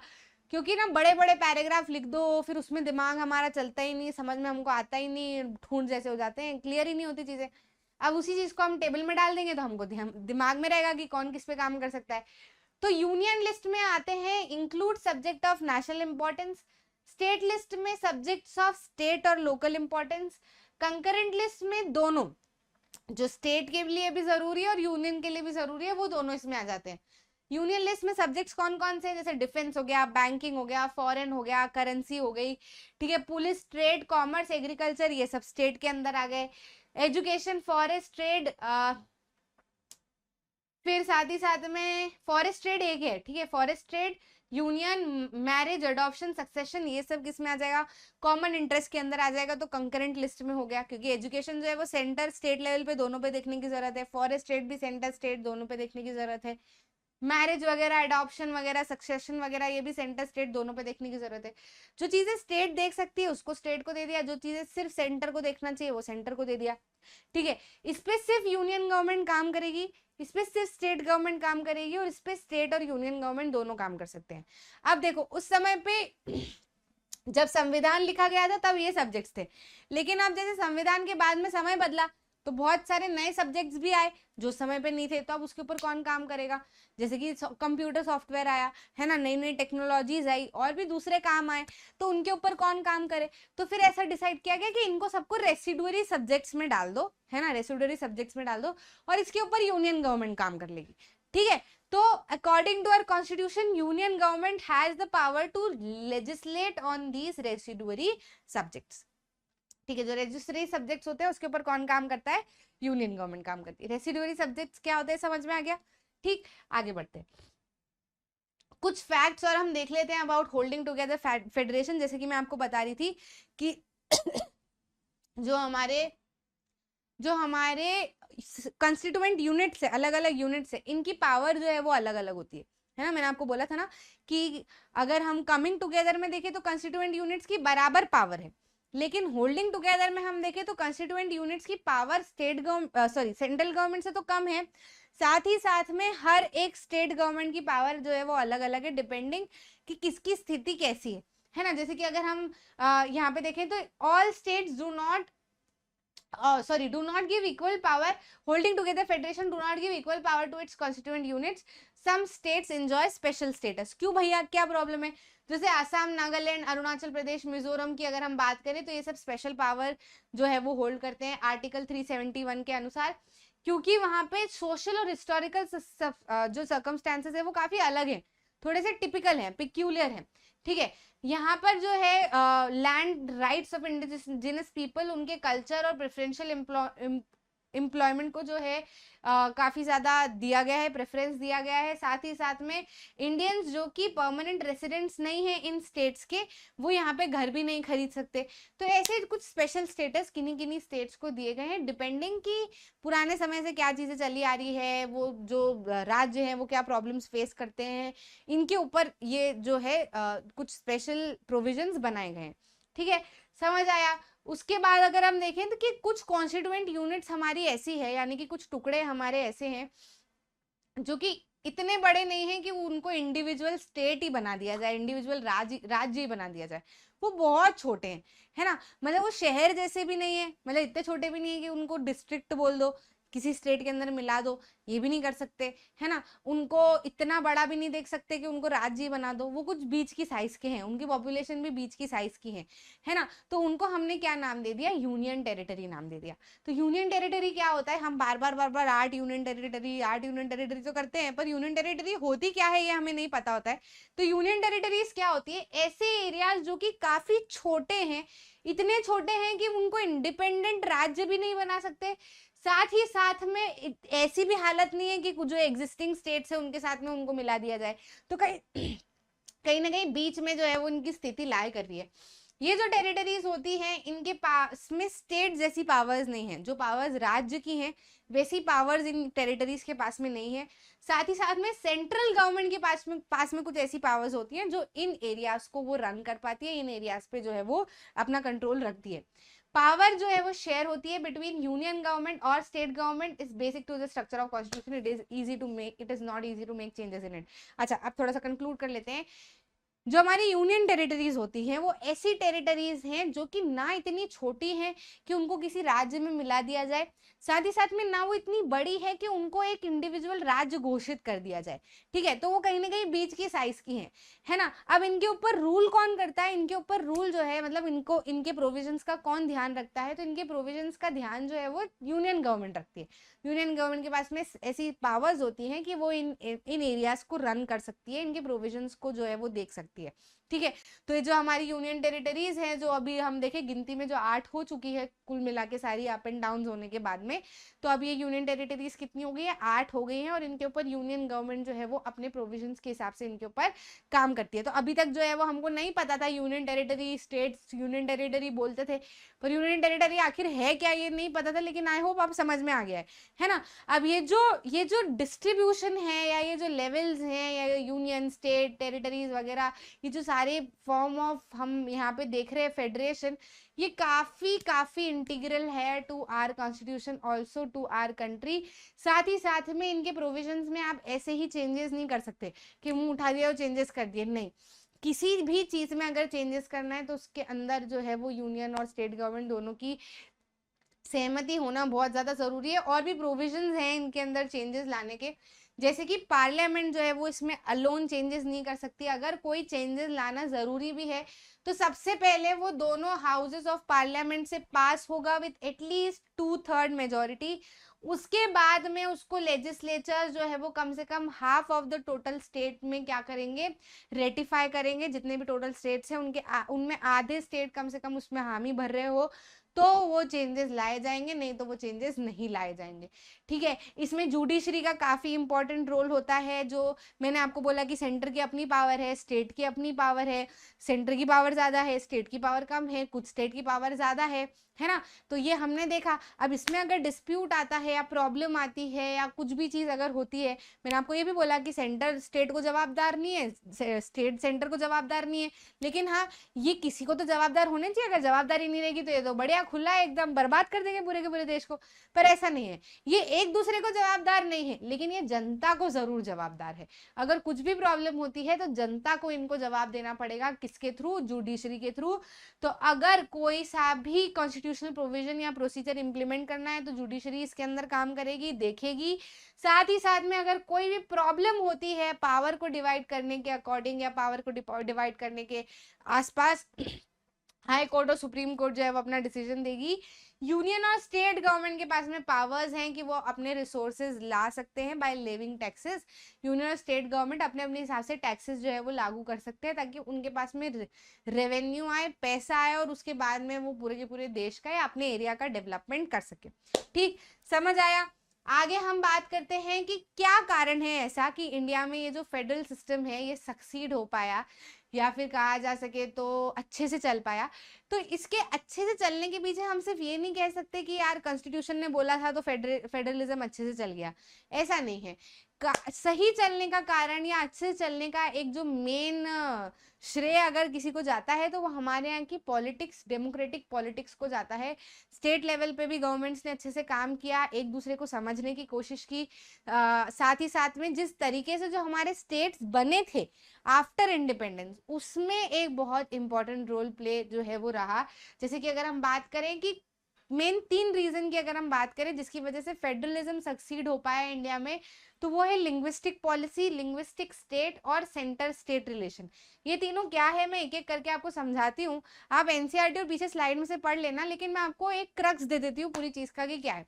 क्योंकि ना बड़े बड़े पैराग्राफ लिख दो फिर उसमें दिमाग हमारा चलता ही नहीं, समझ में हमको आता ही नहीं, ढूंढ जैसे हो जाते हैं, क्लियर ही नहीं होती चीजें। अब उसी चीज को हम टेबल में डाल देंगे तो हमको दिमाग में रहेगा कि कौन किस पे काम कर सकता है। तो यूनियन लिस्ट में आते हैं include subject of national importance, state list में सब्जेक्ट्स ऑफ स्टेट और लोकल इंपॉर्टेंस, कंकरेंट लिस्ट में दोनों, जो स्टेट के लिए भी जरूरी है और यूनियन के लिए भी जरूरी है, वो दोनों इसमें आ जाते हैं। यूनियन लिस्ट में सब्जेक्ट्स कौन कौन से हैं, जैसे डिफेंस हो गया, बैंकिंग हो गया, फॉरेन हो गया, करेंसी हो गई, ठीक है, पुलिस, ट्रेड, कॉमर्स, एग्रीकल्चर, ये सब स्टेट के अंदर आ गए, एजुकेशन, फॉरेस्ट, ट्रेड, फिर साथ ही साथ में फॉरेस्ट ट्रेड एक है, ठीक है, forest trade, union, marriage, adoption, succession, ये सब किस में आ जाएगा, कॉमन इंटरेस्ट के अंदर आ जाएगा। तो कंकरेंट लिस्ट में हो गया, क्योंकि एजुकेशन जो है वो सेंटर स्टेट लेवल पे दोनों पे देखने की जरूरत है, फॉरेस्ट ट्रेड भी सेंटर स्टेट दोनों पे देखने की जरूरत है, मैरिज वगैरह, अडॉप्शन वगैरह, सक्सेशन वगैरह, ये भी सेंटर स्टेट दोनों पे देखने की जरूरत है। जो चीजें स्टेट देख सकती है उसको स्टेट को दे दिया, जो चीजें सिर्फ सेंटर को देखना चाहिए वो सेंटर को दे दिया। ठीक है, इस पे सिर्फ यूनियन गवर्नमेंट काम करेगी, इस पे सिर्फ स्टेट गवर्नमेंट काम करेगी, और इस पे स्टेट और यूनियन गवर्नमेंट दोनों काम कर सकते हैं। अब देखो उस समय पे जब संविधान लिखा गया था तब ये सब्जेक्ट्स थे, लेकिन अब जैसे संविधान के बाद में समय बदला तो बहुत सारे नए सब्जेक्ट्स भी आए जो समय पे नहीं थे, तो अब उसके ऊपर कौन काम करेगा, जैसे कि कंप्यूटर सॉफ्टवेयर आया है ना, नई नई टेक्नोलॉजीज आई और भी दूसरे काम आए, तो उनके ऊपर कौन काम करे। तो फिर ऐसा डिसाइड किया गया कि इनको सबको रेसिडुअरी सब्जेक्ट्स में डाल दो, है ना, रेसिडुअरी सब्जेक्ट्स में डाल दो, और इसके ऊपर यूनियन गवर्नमेंट काम कर लेगी। ठीक है, तो according to our constitution union government has the power to legislate on these residuary subjects. ठीक है, जो रेजिस्ट्री सब्जेक्ट्स होते हैं उसके ऊपर कौन काम करता है, यूनियन गवर्नमेंट काम करती है। रेसिडुअरी सब्जेक्ट्स क्या होते हैं समझ में आ गया। ठीक, आगे बढ़ते हैं, कुछ फैक्ट्स और हम देख लेते हैं अबाउट होल्डिंग टुगेदर फेडरेशन। जैसे कि मैं आपको बता रही थी कि जो हमारे कंस्टिट्यूएंट यूनिट्स है, अलग अलग यूनिट्स है, इनकी पावर जो है वो अलग अलग होती है ना। मैंने आपको बोला था ना कि अगर हम कमिंग टुगेदर में देखें तो कंस्टिट्यूएंट यूनिट्स की बराबर पावर है, लेकिन होल्डिंग टुगेदर में हम देखें तो कंस्टिट्यूएंट यूनिट्स की पावर सेंट्रल गवर्नमेंट से तो कम है, साथ ही साथ में हर एक स्टेट गवर्नमेंट की पावर जो है वो अलग अलग है, डिपेंडिंग कि किसकी स्थिति कैसी है ना। जैसे कि अगर हम यहाँ पे देखें तो all states do not give equal power, holding together federation do not give equal power to its constituent units, some states enjoy special status। क्यों भैया, क्या प्रॉब्लम है। जैसे आसाम, नागालैंड, अरुणाचल प्रदेश, मिजोरम की अगर हम बात करें तो ये सब स्पेशल पावर जो है वो होल्ड करते हैं आर्टिकल 371 के अनुसार, क्योंकि वहां पे सोशल और हिस्टोरिकल जो सर्कमस्टेंसेस है वो काफी अलग है, थोड़े से टिपिकल है, पिक्यूलियर है। ठीक है, यहाँ पर जो है land rights of indigenous people, उनके कल्चर और प्रेफरेंशियल एम्प्लॉयमेंट को जो है काफी ज्यादा दिया गया है, प्रेफरेंस दिया गया है। साथ ही साथ में इंडियंस जो कि परमानेंट रेसिडेंट्स नहीं है इन स्टेट्स के, वो यहाँ पे घर भी नहीं खरीद सकते। तो ऐसे कुछ स्पेशल स्टेटस किन्हीं किन्हीं स्टेट्स को दिए गए हैं, डिपेंडिंग कि पुराने समय से क्या चीजें चली आ रही है, वो जो राज्य है वो क्या प्रॉब्लम्स फेस करते हैं, इनके ऊपर ये जो है कुछ स्पेशल प्रोविजंस बनाए गए हैं। ठीक है, समझ आया। उसके बाद अगर हम देखें तो कि कुछ कॉन्स्टिट्यूएंट यूनिट्स हमारी ऐसी है, यानी कि कुछ टुकड़े हमारे ऐसे हैं जो कि इतने बड़े नहीं हैं कि उनको इंडिविजुअल स्टेट ही बना दिया जाए, इंडिविजुअल राज्य ही बना दिया जाए। वो बहुत छोटे हैं, है ना, मतलब वो शहर जैसे भी नहीं है, मतलब इतने छोटे भी नहीं है कि उनको डिस्ट्रिक्ट बोल दो, किसी स्टेट के अंदर मिला दो, ये भी नहीं कर सकते, है ना। उनको इतना बड़ा भी नहीं देख सकते कि उनको राज्य बना दो, वो कुछ बीच की साइज के हैं, उनकी पॉपुलेशन भी बीच की साइज की है ना। तो उनको हमने क्या नाम दे दिया, यूनियन टेरिटरी नाम दे दिया। तो यूनियन टेरिटरी क्या होता है, हम बार बार 8 यूनियन टेरिटरी तो करते हैं, पर यूनियन टेरिटरी होती क्या है ये हमें नहीं पता होता है। तो यूनियन टेरिटरीज क्या होती है, ऐसे एरियाज जो कि काफी छोटे हैं, इतने छोटे हैं कि उनको इंडिपेंडेंट राज्य भी नहीं बना सकते, साथ ही साथ में ऐसी भी हालत नहीं है कि जो एग्जिस्टिंग स्टेट्स है उनके साथ में उनको मिला दिया जाए। तो कहीं कहीं ना कहीं बीच में जो है वो इनकी स्थिति लाए कर रही है। ये जो टेरिटरीज होती हैं इनके पास में स्टेट जैसी पावर्स नहीं है, जो पावर्स राज्य की हैं वैसी पावर्स इन टेरिटरीज के पास में नहीं है। साथ ही साथ में सेंट्रल गवर्नमेंट के पास में कुछ ऐसी पावर्स होती हैं जो इन एरियाज को वो रन कर पाती है, इन एरियाज पे जो है वो अपना कंट्रोल रखती है। पावर जो है वो शेयर होती है बिटवीन यूनियन गवर्नमेंट और state government, is basic to the structure of constitution, it is not easy to make changes in it. अच्छा, अब थोड़ा सा कंक्लूड कर लेते हैं। जो हमारी यूनियन टेरिटरीज होती हैं वो ऐसी टेरिटरीज हैं जो कि ना इतनी छोटी हैं कि उनको किसी राज्य में मिला दिया जाए, साथ ही साथ में ना वो इतनी बड़ी है कि उनको एक इंडिविजुअल राज्य घोषित कर दिया जाए। ठीक है, तो वो कहीं ना कहीं बीच की साइज की है ना। अब इनके ऊपर रूल कौन करता है, इनके ऊपर रूल जो है मतलब इनको इनके प्रोविजंस का कौन ध्यान रखता है, तो इनके प्रोविजंस का ध्यान जो है वो यूनियन गवर्नमेंट रखती है। यूनियन गवर्नमेंट के पास में ऐसी पावर्स होती हैं कि वो इन एरियाज को रन कर सकती है, इनके प्रोविजंस को जो है वो देख सकती है। ठीक है, तो ये जो हमारी यूनियन टेरिटरीज हैं, जो अभी हम देखें गिनती में जो 8 हो चुकी है कुल मिला के सारी अप एंड डाउन होने के बाद में, तो अब ये यूनियन टेरिटरीज कितनी हो गई है, 8 हो गई हैं, और इनके ऊपर यूनियन गवर्नमेंट जो है वो अपने प्रोविजंस के हिसाब से इनके ऊपर काम करती है। तो अभी तक जो है वो हमको नहीं पता था union territory, states union territory बोलते थे, पर यूनियन टेरिटरी आखिर है क्या ये नहीं पता था, लेकिन आई होप अब समझ में आ गया है ना। अब ये जो डिस्ट्रीब्यूशन है या ये जो लेवल्स हैं या यूनियन, स्टेट, टेरिटरीज वगैरह, ये जो सारे फॉर्म ऑफ हम यहाँ पे देख रहे हैं फेडरेशन, ये काफी काफी इंटीग्रल है to our constitution, also to our country. साथ ही साथ में इनके प्रोविजंस में आप ऐसे ही चेंजेस नहीं कर सकते कि मुंह उठा दिया और चेंजेस कर दिए, नहीं। किसी भी चीज में अगर चेंजेस करना है तो उसके अंदर जो है वो यूनियन और स्टेट गवर्नमेंट दोनों की सहमति होना बहुत ज्यादा जरूरी है। और भी प्रोविजंस हैं इनके अंदर चेंजेस लाने के, जैसे कि पार्लियामेंट जो है वो इसमें अलोन चेंजेस नहीं कर सकती, अगर कोई चेंजेस लाना जरूरी भी है तो सबसे पहले वो दोनों हाउसेस ऑफ पार्लियामेंट से पास होगा विथ एटलीस्ट 2/3 मेजोरिटी। उसके बाद में उसको लेजिस्लेचर जो है वो कम से कम half of the total state में क्या करेंगे, रेटिफाई करेंगे। जितने भी टोटल स्टेट्स हैं उनमें आधे स्टेट कम से कम उसमें हामी भर रहे हो तो वो चेंजेस लाए जाएंगे, नहीं तो वो चेंजेस नहीं लाए जाएंगे। ठीक है, इसमें जुडिशरी का काफी इंपॉर्टेंट रोल होता है। जो मैंने आपको बोला कि सेंटर की अपनी पावर है, स्टेट की अपनी पावर है, सेंटर की पावर ज्यादा है, स्टेट की पावर कम है, कुछ स्टेट की पावर ज्यादा है ना। तो ये हमने देखा। अब इसमें अगर डिस्प्यूट आता है या प्रॉब्लम आती है या कुछ भी चीज अगर होती है, मैंने आपको ये भी बोला कि सेंटर स्टेट को जवाबदार नहीं है, स्टेट सेंटर को जवाबदार नहीं है, लेकिन हाँ ये किसी को तो जवाबदार होने चाहिए। अगर जवाबदारी नहीं रहेगी तो ये तो बढ़िया खुला है, एकदम बर्बाद कर देंगे पूरे के पूरे देश को। पर ऐसा नहीं है, ये एक दूसरे को जवाबदार नहीं है, लेकिन ये जनता को जरूर जवाबदार है। अगर कुछ भी प्रॉब्लम होती है तो जनता को इनको जवाब देना पड़ेगा, किसके थ्रू, जुडिशरी के थ्रू। तो अगर कोई सा भी कॉन्स्टिट्यूशनल प्रोविजन या प्रोसीजर इंप्लीमेंट करना है तो जुडिशरी इसके अंदर काम करेगी, देखेगी। साथ ही साथ में अगर कोई भी प्रॉब्लम होती है पावर को डिवाइड करने के अकॉर्डिंग या पावर को डिवाइड करने के आसपास, हाई कोर्ट और सुप्रीम कोर्ट जो है वो अपना डिसीजन देगी। यूनियन और स्टेट गवर्नमेंट के पास में पावर्स हैं कि वो अपने रिसोर्सेज ला सकते हैं बाय लेविंग टैक्सेस। यूनियन और स्टेट गवर्नमेंट अपने अपने हिसाब से टैक्सेस जो है वो लागू कर सकते हैं ताकि उनके पास में रेवेन्यू आए, पैसा आए, और उसके बाद में वो पूरे के पूरे देश का या अपने एरिया का डेवलपमेंट कर सके। ठीक, समझ आया। आगे हम बात करते हैं कि क्या कारण है ऐसा कि इंडिया में ये जो फेडरल सिस्टम है ये सक्सीड हो पाया, या फिर कहा जा सके तो अच्छे से चल पाया। तो इसके अच्छे से चलने के पीछे हम सिर्फ ये नहीं कह सकते कि यार कॉन्स्टिट्यूशन ने बोला था तो फेडरलिज्म अच्छे से चल गया, ऐसा नहीं है। सही चलने का कारण या अच्छे से चलने का एक जो मेन श्रेय अगर किसी को जाता है तो वो हमारे यहाँ की पॉलिटिक्स, डेमोक्रेटिक पॉलिटिक्स को जाता है। स्टेट लेवल पे भी गवर्नमेंट्स ने अच्छे से काम किया, एक दूसरे को समझने की कोशिश की। साथ ही साथ में जिस तरीके से जो हमारे स्टेट्स बने थे आफ्टर इंडिपेंडेंस, उसमें एक बहुत इंपॉर्टेंट रोल प्ले जो है वो रहा। जैसे कि अगर हम बात करें कि मेन 3 रीजन की अगर हम बात करें जिसकी वजह से फेडरलिज्म सक्सीड हो पाया इंडिया में, तो वो है लिंग्विस्टिक पॉलिसी, लिंग्विस्टिक स्टेट और सेंटर स्टेट रिलेशन। ये तीनों क्या है मैं एक एक करके आपको समझाती हूँ, आप एनसीईआरटी और पीछे स्लाइड में से पढ़ लेना, लेकिन मैं आपको एक क्रक्स दे देती हूँ पूरी चीज का कि क्या है।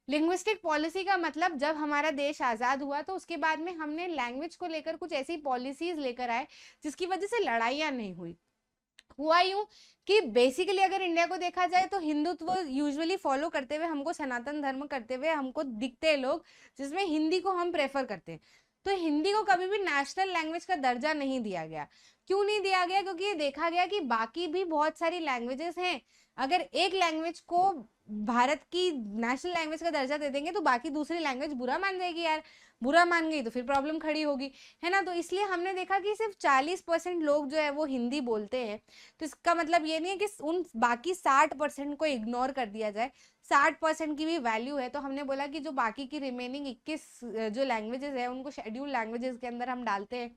लिंग्विस्टिक पॉलिसी का मतलब जब हमारा देश आजाद हुआ तो उसके बाद में हमने लैंग्वेज को लेकर कुछ ऐसी पॉलिसीज लेकर आए जिसकी वजह से लड़ाइयां नहीं हुई। हुआ यूं कि बेसिकली अगर इंडिया को देखा जाए तो हिंदुत्व यूजुअली फॉलो करते हुए हमको, सनातन धर्म करते हुए हमको दिखते हैं लोग, जिसमें हिंदी को हम प्रेफर करते हैं। तो हिंदी को कभी भी नेशनल लैंग्वेज का दर्जा नहीं दिया गया। क्यों नहीं दिया गया? क्योंकि ये देखा गया कि बाकी भी बहुत सारी लैंग्वेजेस हैं, अगर एक लैंग्वेज को भारत की नेशनल लैंग्वेज का दर्जा दे देंगे तो बाकी दूसरी लैंग्वेज बुरा मान जाएगी यार, बुरा मान गई तो फिर प्रॉब्लम खड़ी होगी, है ना। तो इसलिए हमने देखा कि सिर्फ 40% लोग जो है वो हिंदी बोलते हैं। तो इसका मतलब ये नहीं है कि उन बाकी 60% को इग्नोर कर दिया जाए, 60% की भी वैल्यू है। तो हमने बोला कि जो बाकी की रिमेनिंग 21 जो लैंग्वेजेस है उनको शेड्यूल लैंग्वेजेस के अंदर हम डालते हैं।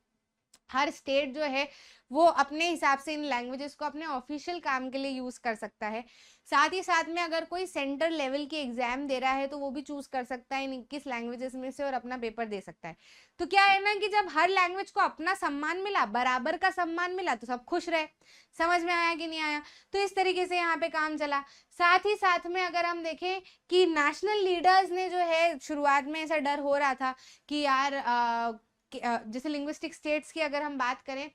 हर स्टेट जो है वो अपने हिसाब से इन लैंग्वेजेस को अपने ऑफिशियल काम के लिए यूज कर सकता है। साथ ही साथ में अगर कोई सेंटर लेवल की एग्जाम दे रहा है तो वो भी चूज कर सकता है इन 21 लैंग्वेजेस में से और अपना पेपर दे सकता है। तो क्या है ना कि जब हर लैंग्वेज को अपना सम्मान मिला, बराबर का सम्मान मिला, तो सब खुश रहे। समझ में आया कि नहीं आया? तो इस तरीके से यहाँ पे काम चला। साथ ही साथ में अगर हम देखें कि नेशनल लीडर्स ने जो है, शुरुआत में ऐसा डर हो रहा था कि यार जैसे लिंग्विस्टिक स्टेट्स की अगर हम बात करें,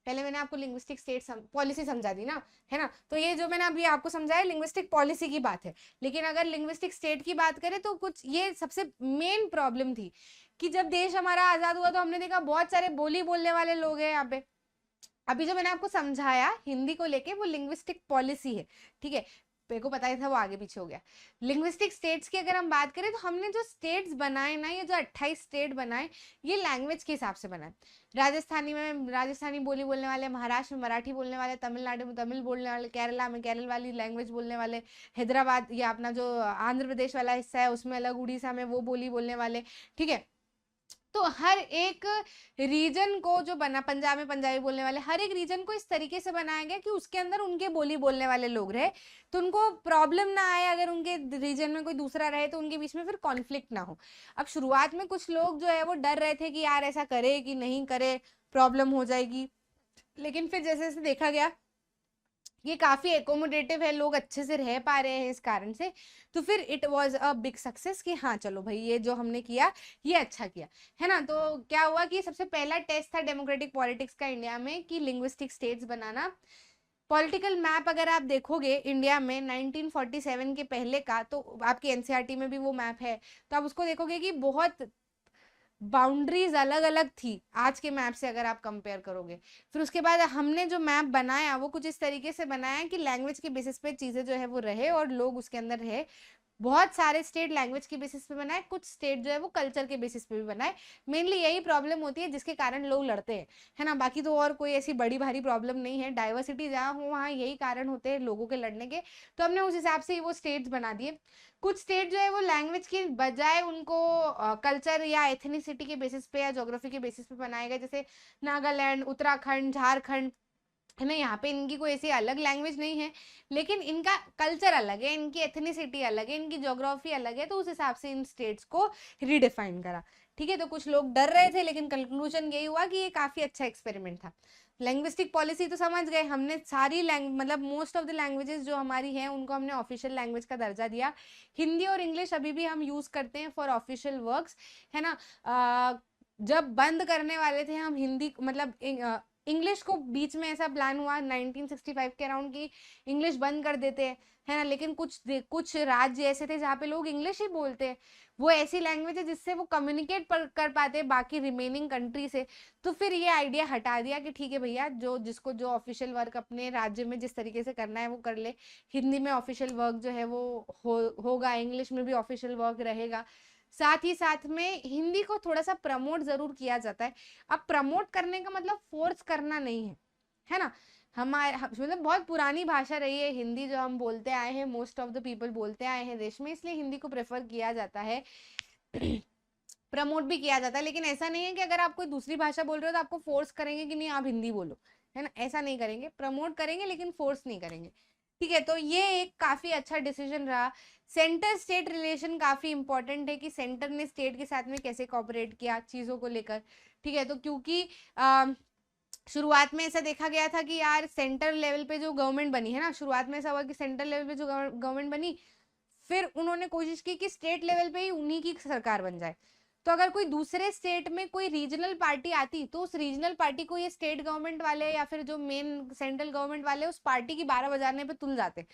पहले मैंने आपको लिंग्विस्टिक स्टेट पॉलिसी समझा दी ना, है ना। तो ये जो मैंने अभी आपको समझाया लिंग्विस्टिक पॉलिसी की बात है, लेकिन अगर लिंग्विस्टिक स्टेट की बात करें तो कुछ ये सबसे मेन प्रॉब्लम थी कि जब देश हमारा आजाद हुआ तो हमने देखा बहुत सारे बोली बोलने वाले लोग हैं यहाँ पे। अभी जो मैंने आपको समझाया हिंदी को लेके वो लिंग्विस्टिक पॉलिसी है, ठीक है। मेरे को पता ही था वो आगे पीछे हो गया। लिंग्विस्टिक स्टेट्स की अगर हम बात करें तो हमने जो स्टेट्स बनाए ना, ये जो 28 स्टेट बनाए, ये लैंग्वेज के हिसाब से बनाए। राजस्थानी में राजस्थानी बोली बोलने वाले, महाराष्ट्र में मराठी बोलने वाले, तमिलनाडु में तमिल बोलने वाले, केरला में केरल वाली लैंग्वेज बोलने वाले, हैदराबाद या अपना जो आंध्र प्रदेश वाला हिस्सा है उसमें अलग, उड़ीसा में वो बोली बोलने वाले, ठीक है। तो हर एक रीजन को जो बना, पंजाब में पंजाबी बोलने वाले, हर एक रीजन को इस तरीके से बनाया गया कि उसके अंदर उनके बोली बोलने वाले लोग रहे, तो उनको प्रॉब्लम ना आए अगर उनके रीजन में कोई दूसरा रहे, तो उनके बीच में फिर कॉन्फ्लिक्ट ना हो। अब शुरुआत में कुछ लोग जो है वो डर रहे थे कि यार ऐसा करे कि नहीं करे, प्रॉब्लम हो जाएगी, लेकिन फिर जैसे जैसे देखा गया ये काफी एकोमोडेटिव है, लोग अच्छे से रह पा रहे हैं इस कारण से, तो फिर it was a big success कि हाँ चलो भाई ये जो हमने किया ये अच्छा किया, है ना। तो क्या हुआ कि सबसे पहला टेस्ट था डेमोक्रेटिक पॉलिटिक्स का इंडिया में कि लिंग्विस्टिक स्टेट्स बनाना। पॉलिटिकल मैप अगर आप देखोगे इंडिया में 1947 के पहले का, तो आपकी एनसीईआरटी में भी वो मैप है, तो आप उसको देखोगे कि बहुत बाउंड्रीज अलग अलग थी आज के मैप से अगर आप कंपेयर करोगे। फिर उसके बाद हमने जो मैप बनाया वो कुछ इस तरीके से बनाया कि लैंग्वेज के बेसिस पे चीजें जो है वो रहे और लोग उसके अंदर रहे। बहुत सारे स्टेट लैंग्वेज के बेसिस पे बनाए, कुछ स्टेट जो है वो कल्चर के बेसिस पे भी बनाए। मेनली यही प्रॉब्लम होती है जिसके कारण लोग लड़ते हैं, है ना। बाकी तो और कोई ऐसी बड़ी भारी प्रॉब्लम नहीं है, डाइवर्सिटी जहाँ हो वहाँ यही कारण होते हैं लोगों के लड़ने के। तो हमने उस हिसाब से ही वो स्टेट्स बना दिए। कुछ स्टेट जो है वो लैंग्वेज के बजाय उनको कल्चर या एथनिसिटी के बेसिस पे या ज्योग्राफी के बेसिस पे बनाए गए, जैसे नागालैंड, उत्तराखंड, झारखंड, है ना। यहाँ पे इनकी कोई ऐसी अलग लैंग्वेज नहीं है, लेकिन इनका कल्चर अलग है, इनकी एथनिसिटी अलग है, इनकी ज्योग्राफी अलग है, तो उस हिसाब से इन स्टेट्स को रिडिफाइन करा, ठीक है। तो कुछ लोग डर रहे थे लेकिन कंक्लूजन यही हुआ कि ये काफी अच्छा एक्सपेरिमेंट था। लैंग्विस्टिक पॉलिसी तो समझ गए हमने, सारी मतलब मोस्ट ऑफ द लैंग्वेजेस जो हमारी हैं उनको हमने ऑफिशियल लैंग्वेज का दर्जा दिया। हिंदी और इंग्लिश अभी भी हम यूज करते हैं फॉर ऑफिशियल वर्क्स, है ना। जब बंद करने वाले थे हम हिंदी, मतलब इंग्लिश को, बीच में ऐसा प्लान हुआ 1965 के अराउंड की इंग्लिश बंद कर देते हैं, है ना। लेकिन कुछ राज्य ऐसे थे जहाँ पे लोग इंग्लिश ही बोलते हैं, वो ऐसी लैंग्वेज है जिससे वो कम्युनिकेट कर पाते हैं बाकी रिमेनिंग कंट्री से। तो फिर ये आइडिया हटा दिया कि ठीक है भैया, जिसको जो ऑफिशियल वर्क अपने राज्य में जिस तरीके से करना है वो कर ले। हिंदी में ऑफिशियल वर्क जो है वो होगा, इंग्लिश में भी ऑफिशियल वर्क रहेगा। साथ ही साथ में हिंदी को थोड़ा सा प्रमोट जरूर किया जाता है। अब प्रमोट करने का मतलब फोर्स करना नहीं है ना। हमारे मतलब बहुत पुरानी भाषा रही है हिंदी, जो हम बोलते आए हैं, मोस्ट ऑफ द पीपल बोलते आए हैं देश में, इसलिए हिंदी को प्रेफर किया जाता है, प्रमोट भी किया जाता है। लेकिन ऐसा नहीं है कि अगर आप कोई दूसरी भाषा बोल रहे हो तो आपको फोर्स करेंगे कि नहीं आप हिंदी बोलो, है ना, ऐसा नहीं करेंगे। प्रमोट करेंगे लेकिन फोर्स नहीं करेंगे, ठीक है। तो ये एक काफी अच्छा डिसीजन रहा। सेंटर स्टेट रिलेशन काफी इंपॉर्टेंट है कि सेंटर ने स्टेट के साथ में कैसे कॉपरेट किया चीजों को लेकर, ठीक है। तो क्योंकि शुरुआत में ऐसा देखा गया था कि यार सेंटर लेवल पे जो गवर्नमेंट बनी है ना, शुरुआत में ऐसा हुआ कि सेंटर लेवल पे जो गवर्नमेंट बनी, फिर उन्होंने कोशिश की कि स्टेट लेवल पे ही उन्हीं की सरकार बन जाए। तो अगर कोई दूसरे स्टेट में कोई रीजनल पार्टी आती तो उस रीजनल पार्टी को ये स्टेट गवर्नमेंट वाले या फिर जो मेन सेंट्रल गवर्नमेंट वाले उस पार्टी की 12 बजाने पे तुल जाते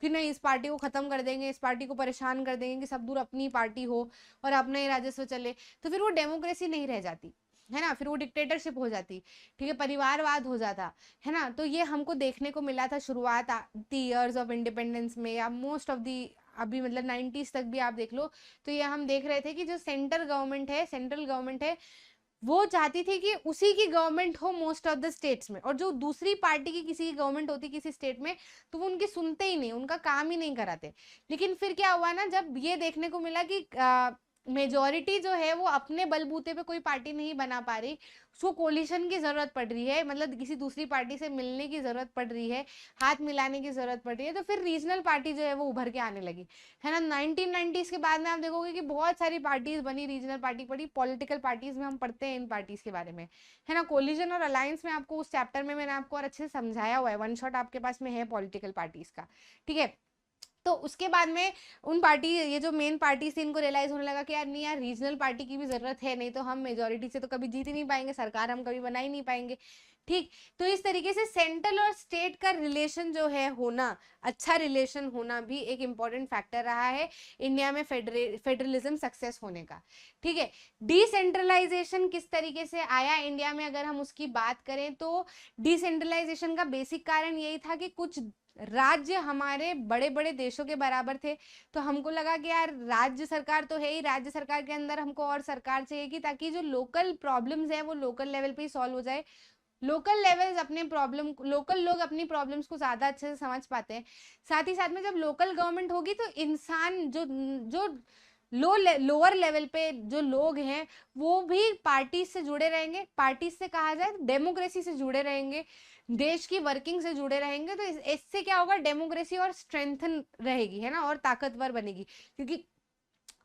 कि नहीं, इस पार्टी को खत्म कर देंगे, इस पार्टी को परेशान कर देंगे कि सब दूर अपनी पार्टी हो और अपना ही राजस्व चले। तो फिर वो डेमोक्रेसी नहीं रह जाती, है ना, फिर वो डिक्टेटरशिप हो जाती, ठीक है, परिवारवाद हो जाता, है ना। तो ये हमको देखने को मिला था शुरुआत ईयर्स ऑफ इंडिपेंडेंस में, या मोस्ट ऑफ दी अभी मतलब 90s तक भी आप देख लो। तो ये हम देख रहे थे कि जो सेंट्रल गवर्नमेंट है वो चाहती थी कि उसी की गवर्नमेंट हो मोस्ट ऑफ द स्टेट्स में, और जो दूसरी पार्टी की किसी की गवर्नमेंट होती किसी स्टेट में तो वो उनकी सुनते ही नहीं, उनका काम ही नहीं कराते। लेकिन फिर क्या हुआ ना, जब ये देखने को मिला कि मेजोरिटी जो है वो अपने बलबूते पे कोई पार्टी नहीं बना पा रही, उसको कोलिशन की जरूरत पड़ रही है, मतलब किसी दूसरी पार्टी से मिलने की जरूरत पड़ रही है, हाथ मिलाने की जरूरत पड़ रही है, तो फिर रीजनल पार्टी जो है वो उभर के आने लगी, है ना। 1990s के बाद में आप देखोगे कि बहुत सारी पार्टीज बनी, रीजनल पार्टी पड़ी, पॉलिटिकल पार्टीज में हम पढ़ते हैं इन पार्टीज के बारे में, है ना। कोलिजन और अलायंस में आपको उस चैप्टर में मैंने आपको और अच्छे से समझाया हुआ है, वन शॉट आपके पास में है पॉलिटिकल पार्टीज का, ठीक है। तो उसके बाद में उन पार्टी, ये जो मेन पार्टी थी, इनको रियलाइज होने लगा कि यार नहीं यार, रीजनल पार्टी की भी जरूरत है, नहीं तो हम मेजोरिटी से तो कभी जीत ही नहीं पाएंगे, सरकार हम कभी बना ही नहीं पाएंगे, ठीक। तो इस तरीके से सेंट्रल और स्टेट का रिलेशन जो है होना, अच्छा रिलेशन होना भी एक इम्पॉर्टेंट फैक्टर रहा है इंडिया में फेडरलिज्म सक्सेस होने का, ठीक है। डिसेंट्रलाइजेशन किस तरीके से आया इंडिया में, अगर हम उसकी बात करें तो डिसेंट्रलाइजेशन का बेसिक कारण यही था कि कुछ राज्य हमारे बड़े बड़े देशों के बराबर थे, तो हमको लगा कि यार राज्य सरकार तो है ही, राज्य सरकार के अंदर हमको और सरकार चाहिए कि ताकि जो लोकल प्रॉब्लम्स है वो लोकल लेवल पे ही सॉल्व हो जाए। लोकल लेवल्स अपने प्रॉब्लम, लोकल लोग अपनी प्रॉब्लम्स को ज्यादा अच्छे से समझ पाते हैं। साथ ही साथ में जब लोकल गवर्नमेंट होगी तो इंसान जो जो लोअर लेवल पे जो लोग हैं वो भी पार्टी से जुड़े रहेंगे, पार्टी से कहा जाए डेमोक्रेसी से जुड़े रहेंगे, देश की वर्किंग से जुड़े रहेंगे। तो इससे क्या होगा, डेमोक्रेसी और स्ट्रेंथन रहेगी, है ना, और ताकतवर बनेगी, क्योंकि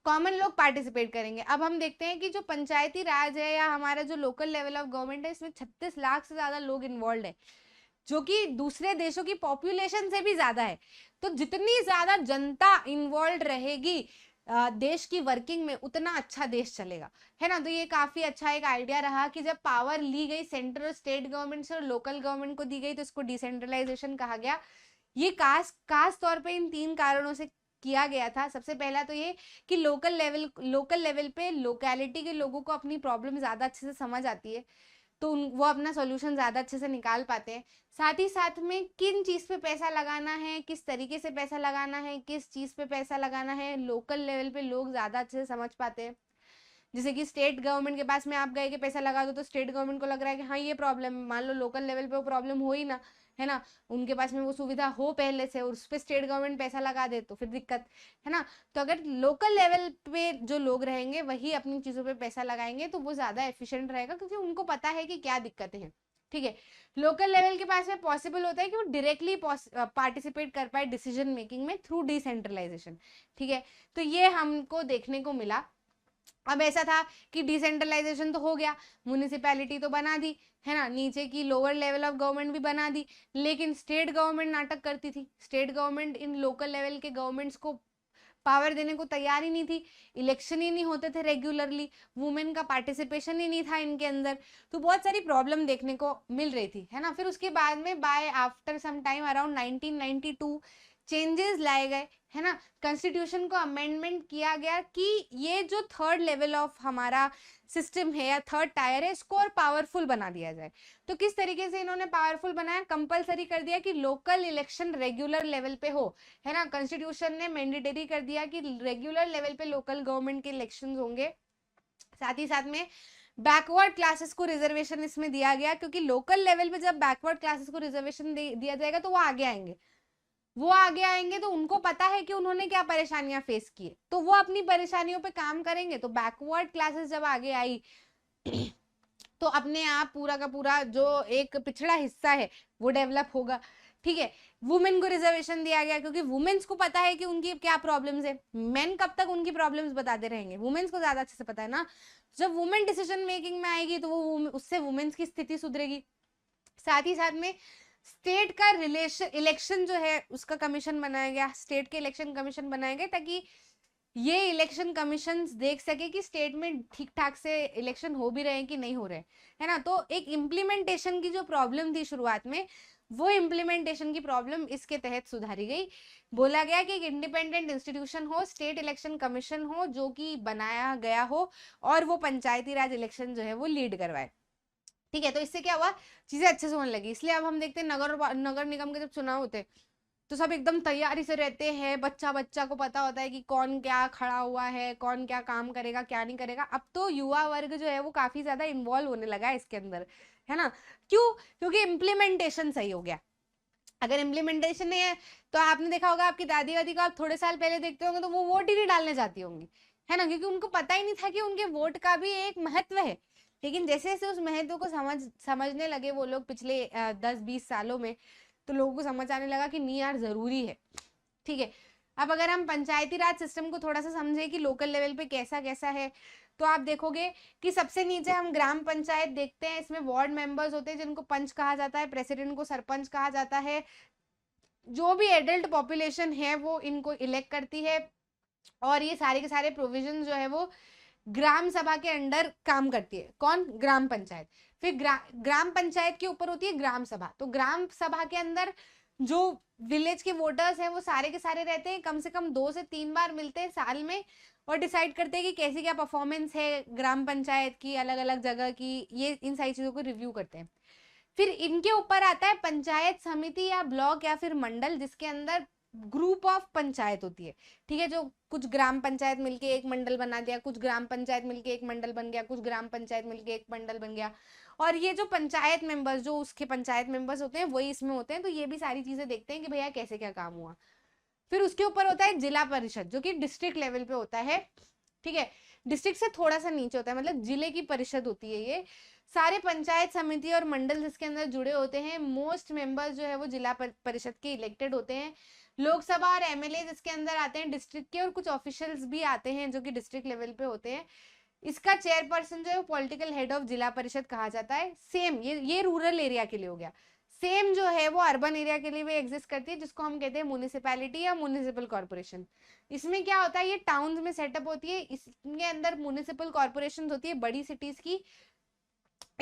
कॉमन लोग पार्टिसिपेट करेंगे। अब हम देखते हैं कि जो पंचायती राज है या हमारा जो लोकल लेवल ऑफ गवर्नमेंट है, इसमें 36 लाख से ज्यादा लोग इन्वॉल्व है, जो कि दूसरे देशों की पॉपुलेशन से भी ज्यादा है। तो जितनी ज्यादा जनता इन्वॉल्व रहेगी देश की वर्किंग में, उतना अच्छा देश चलेगा, है ना। तो ये काफी अच्छा एक आइडिया रहा कि जब पावर ली गई सेंट्रल और स्टेट गवर्नमेंट से और लोकल गवर्नमेंट को दी गई तो इसको डिसेंट्रलाइजेशन कहा गया। ये खास तौर पे इन 3 कारणों से किया गया था। सबसे पहला तो ये कि लोकल लेवल पे लोकेलिटी के लोगों को अपनी प्रॉब्लम ज्यादा अच्छे से समझ आती है, तो वो अपना सॉल्यूशन ज्यादा अच्छे से निकाल पाते हैं। साथ ही साथ में किन चीज पे पैसा लगाना है, किस तरीके से पैसा लगाना है, किस चीज पे पैसा लगाना है, लोकल लेवल पे लोग ज्यादा अच्छे से समझ पाते हैं। जैसे कि स्टेट गवर्नमेंट के पास में आप गए कि पैसा लगा दो, तो स्टेट गवर्नमेंट को लग रहा है कि हाँ ये प्रॉब्लम, मान लो लोकल लेवल पे वो प्रॉब्लम हो ही ना, है ना, उनके पास में वो सुविधा हो पहले से और उस पर स्टेट गवर्नमेंट पैसा लगा दे तो फिर दिक्कत, है ना। तो अगर लोकल लेवल पे जो लोग रहेंगे वही अपनी चीजों पे पैसा लगाएंगे तो वो ज्यादा एफिशिएंट रहेगा, क्योंकि उनको पता है कि क्या दिक्कतें हैं, ठीक है। लोकल लेवल के पास में पॉसिबल होता है कि वो डायरेक्टली पार्टिसिपेट कर पाए डिसीजन मेकिंग में थ्रू डिसेंट्रलाइजेशन, ठीक है। तो ये हमको देखने को मिला। अब ऐसा था कि डिसेंट्रलाइजेशन तो हो गया, म्यूनिसिपैलिटी तो बना दी, है ना, नीचे की लोअर लेवल ऑफ गवर्नमेंट भी बना दी, लेकिन स्टेट गवर्नमेंट नाटक करती थी। State government in local level के गवर्नमेंट्स को पावर देने को तैयार ही नहीं थी, इलेक्शन ही नहीं होते थे रेगुलरली, वुमेन का पार्टिसिपेशन ही नहीं था इनके अंदर, तो बहुत सारी प्रॉब्लम देखने को मिल रही थी, है ना। फिर उसके बाद में by after some time around 1992 changes लाए गए, है ना, कॉन्स्टिट्यूशन को अमेंडमेंट किया गया कि ये जो थर्ड लेवल ऑफ हमारा सिस्टम है या थर्ड टायर है, इसको और पावरफुल बना दिया जाए। तो किस तरीके से इन्होंने पावरफुल बनाया, कंपलसरी कर दिया कि लोकल इलेक्शन रेगुलर लेवल पे हो, है ना, कॉन्स्टिट्यूशन ने मैंडेटरी कर दिया कि रेगुलर लेवल पे लोकल गवर्नमेंट के इलेक्शंस होंगे। साथ ही साथ में बैकवर्ड क्लासेस को रिजर्वेशन इसमें दिया गया, क्योंकि लोकल लेवल पे जब बैकवर्ड क्लासेस को रिजर्वेशन दिया जाएगा तो वो आगे आएंगे, वो आगे आएंगे तो उनको पता है कि उन्होंने क्या परेशानियां फेस की है, तो वो अपनी परेशानियों पे काम करेंगे। तो बैकवर्ड क्लासेस जब आगे आई तो अपने आप पूरा का पूरा जो एक पिछड़ा हिस्सा है वो डेवलप होगा, ठीक है। वुमेन को रिजर्वेशन दिया गया क्योंकि वुमेन्स को पता है कि उनकी क्या प्रॉब्लम्स है, मेन कब तक उनकी प्रॉब्लम्स बताते रहेंगे, वुमेन्स को ज्यादा अच्छे से पता है ना। जब वुमेन डिसीजन मेकिंग में आएगी तो वो उससे वुमेन्स की स्थिति सुधरेगी। साथ ही साथ में स्टेट का इलेक्शन जो है उसका कमीशन बनाया गया, स्टेट के इलेक्शन कमीशन बनाए गए, ताकि ये इलेक्शन कमीशन देख सके कि स्टेट में ठीक ठाक से इलेक्शन हो भी रहे हैं कि नहीं हो रहे, है ना। तो एक इम्प्लीमेंटेशन की जो प्रॉब्लम थी शुरुआत में, वो इम्प्लीमेंटेशन की प्रॉब्लम इसके तहत सुधारी गई। बोला गया कि एक इंडिपेंडेंट इंस्टीट्यूशन हो, स्टेट इलेक्शन कमीशन हो जो कि बनाया गया हो, और वो पंचायती राज इलेक्शन जो है वो लीड करवाए, ठीक है। तो इससे क्या हुआ, चीजें अच्छे से होने लगी। इसलिए अब हम देखते हैं नगर निगम के जब चुनाव होते हैं तो सब एकदम तैयारी से रहते हैं, बच्चा बच्चा को पता होता है कि कौन क्या खड़ा हुआ है, कौन क्या काम करेगा क्या नहीं करेगा। अब तो युवा वर्ग जो है वो काफी ज्यादा इन्वॉल्व होने लगा है इसके अंदर, है ना। क्यों, क्योंकि इम्प्लीमेंटेशन सही हो गया। अगर इम्प्लीमेंटेशन नहीं है तो आपने देखा होगा, आपकी दादी वादी को आप थोड़े साल पहले देखते होंगे तो वो वोट ही नहीं डालने जाती होंगी, है ना, क्योंकि उनको पता ही नहीं था कि उनके वोट का भी एक महत्व है। लेकिन जैसे जैसे उस महत्व को समझने लगे वो लोग पिछले 10-20 सालों में, तो लोगों को समझ आने लगा कि नहीं यार जरूरी है, ठीक है। अब अगर हम पंचायती राज सिस्टम को थोड़ा सा समझे कि लोकल लेवल पे कैसा कैसा है, तो आप देखोगे कि सबसे नीचे हम ग्राम पंचायत देखते हैं। इसमें वार्ड मेंबर्स होते हैं जिनको पंच कहा जाता है, प्रेसिडेंट को सरपंच कहा जाता है। जो भी एडल्ट पॉपुलेशन है वो इनको इलेक्ट करती है, और ये सारे के सारे प्रोविजन जो है वो ग्राम सभा के अंडर काम करती है। कौन, ग्राम पंचायत। फिर ग्राम पंचायत के ऊपर होती है ग्राम सभा। तो ग्राम सभा के अंदर जो विलेज के वोटर्स हैं वो सारे के सारे रहते हैं, कम से कम 2 से 3 बार मिलते हैं साल में, और डिसाइड करते हैं कि कैसी क्या परफॉर्मेंस है ग्राम पंचायत की अलग अलग जगह की, ये इन सारी चीजों को रिव्यू करते हैं। फिर इनके ऊपर आता है पंचायत समिति या ब्लॉक या फिर मंडल, जिसके अंदर ग्रुप ऑफ पंचायत होती है, ठीक है। जो कुछ ग्राम पंचायत मिलके एक मंडल बना दिया, कुछ ग्राम पंचायत मिलके एक मंडल बन गया, कुछ ग्राम पंचायत मिलके एक मंडल बन गया। और ये जो पंचायत मेंबर्स, जो उसके पंचायत मेंबर्स होते हैं वही इसमें होते हैं। तो ये भी सारी चीजें देखते हैं कि भैया कैसे क्या काम हुआ। फिर उसके ऊपर होता है जिला परिषद, जो कि डिस्ट्रिक्ट लेवल पे होता है, ठीक है। डिस्ट्रिक्ट से थोड़ा सा नीचे होता है, मतलब जिले की परिषद होती है ये। सारे पंचायत समिति और मंडल जिसके अंदर जुड़े होते हैं, मोस्ट मेंबर्स जो है वो जिला परिषद के इलेक्टेड होते हैं। लोकसभा और एमएलए जिसके अंदर आते हैं डिस्ट्रिक्ट के, और कुछ ऑफिशियल्स भी आते हैं जो कि डिस्ट्रिक्ट लेवल पे होते हैं। इसका चेयरपर्सन जो है वो पॉलिटिकल हेड ऑफ जिला परिषद कहा जाता है। सेम ये रूरल एरिया के लिए हो गया। सेम जो है वो अर्बन एरिया के लिए भी एग्जिस्ट करती है, जिसको हम कहते हैं म्युनिसिपैलिटी या म्युनिसिपल कॉर्पोरेशन। इसमें क्या होता है, ये टाउन्स में सेटअप होती है, इसके अंदर म्युनिसिपल कॉर्पोरेशन होती है बड़ी सिटीज की,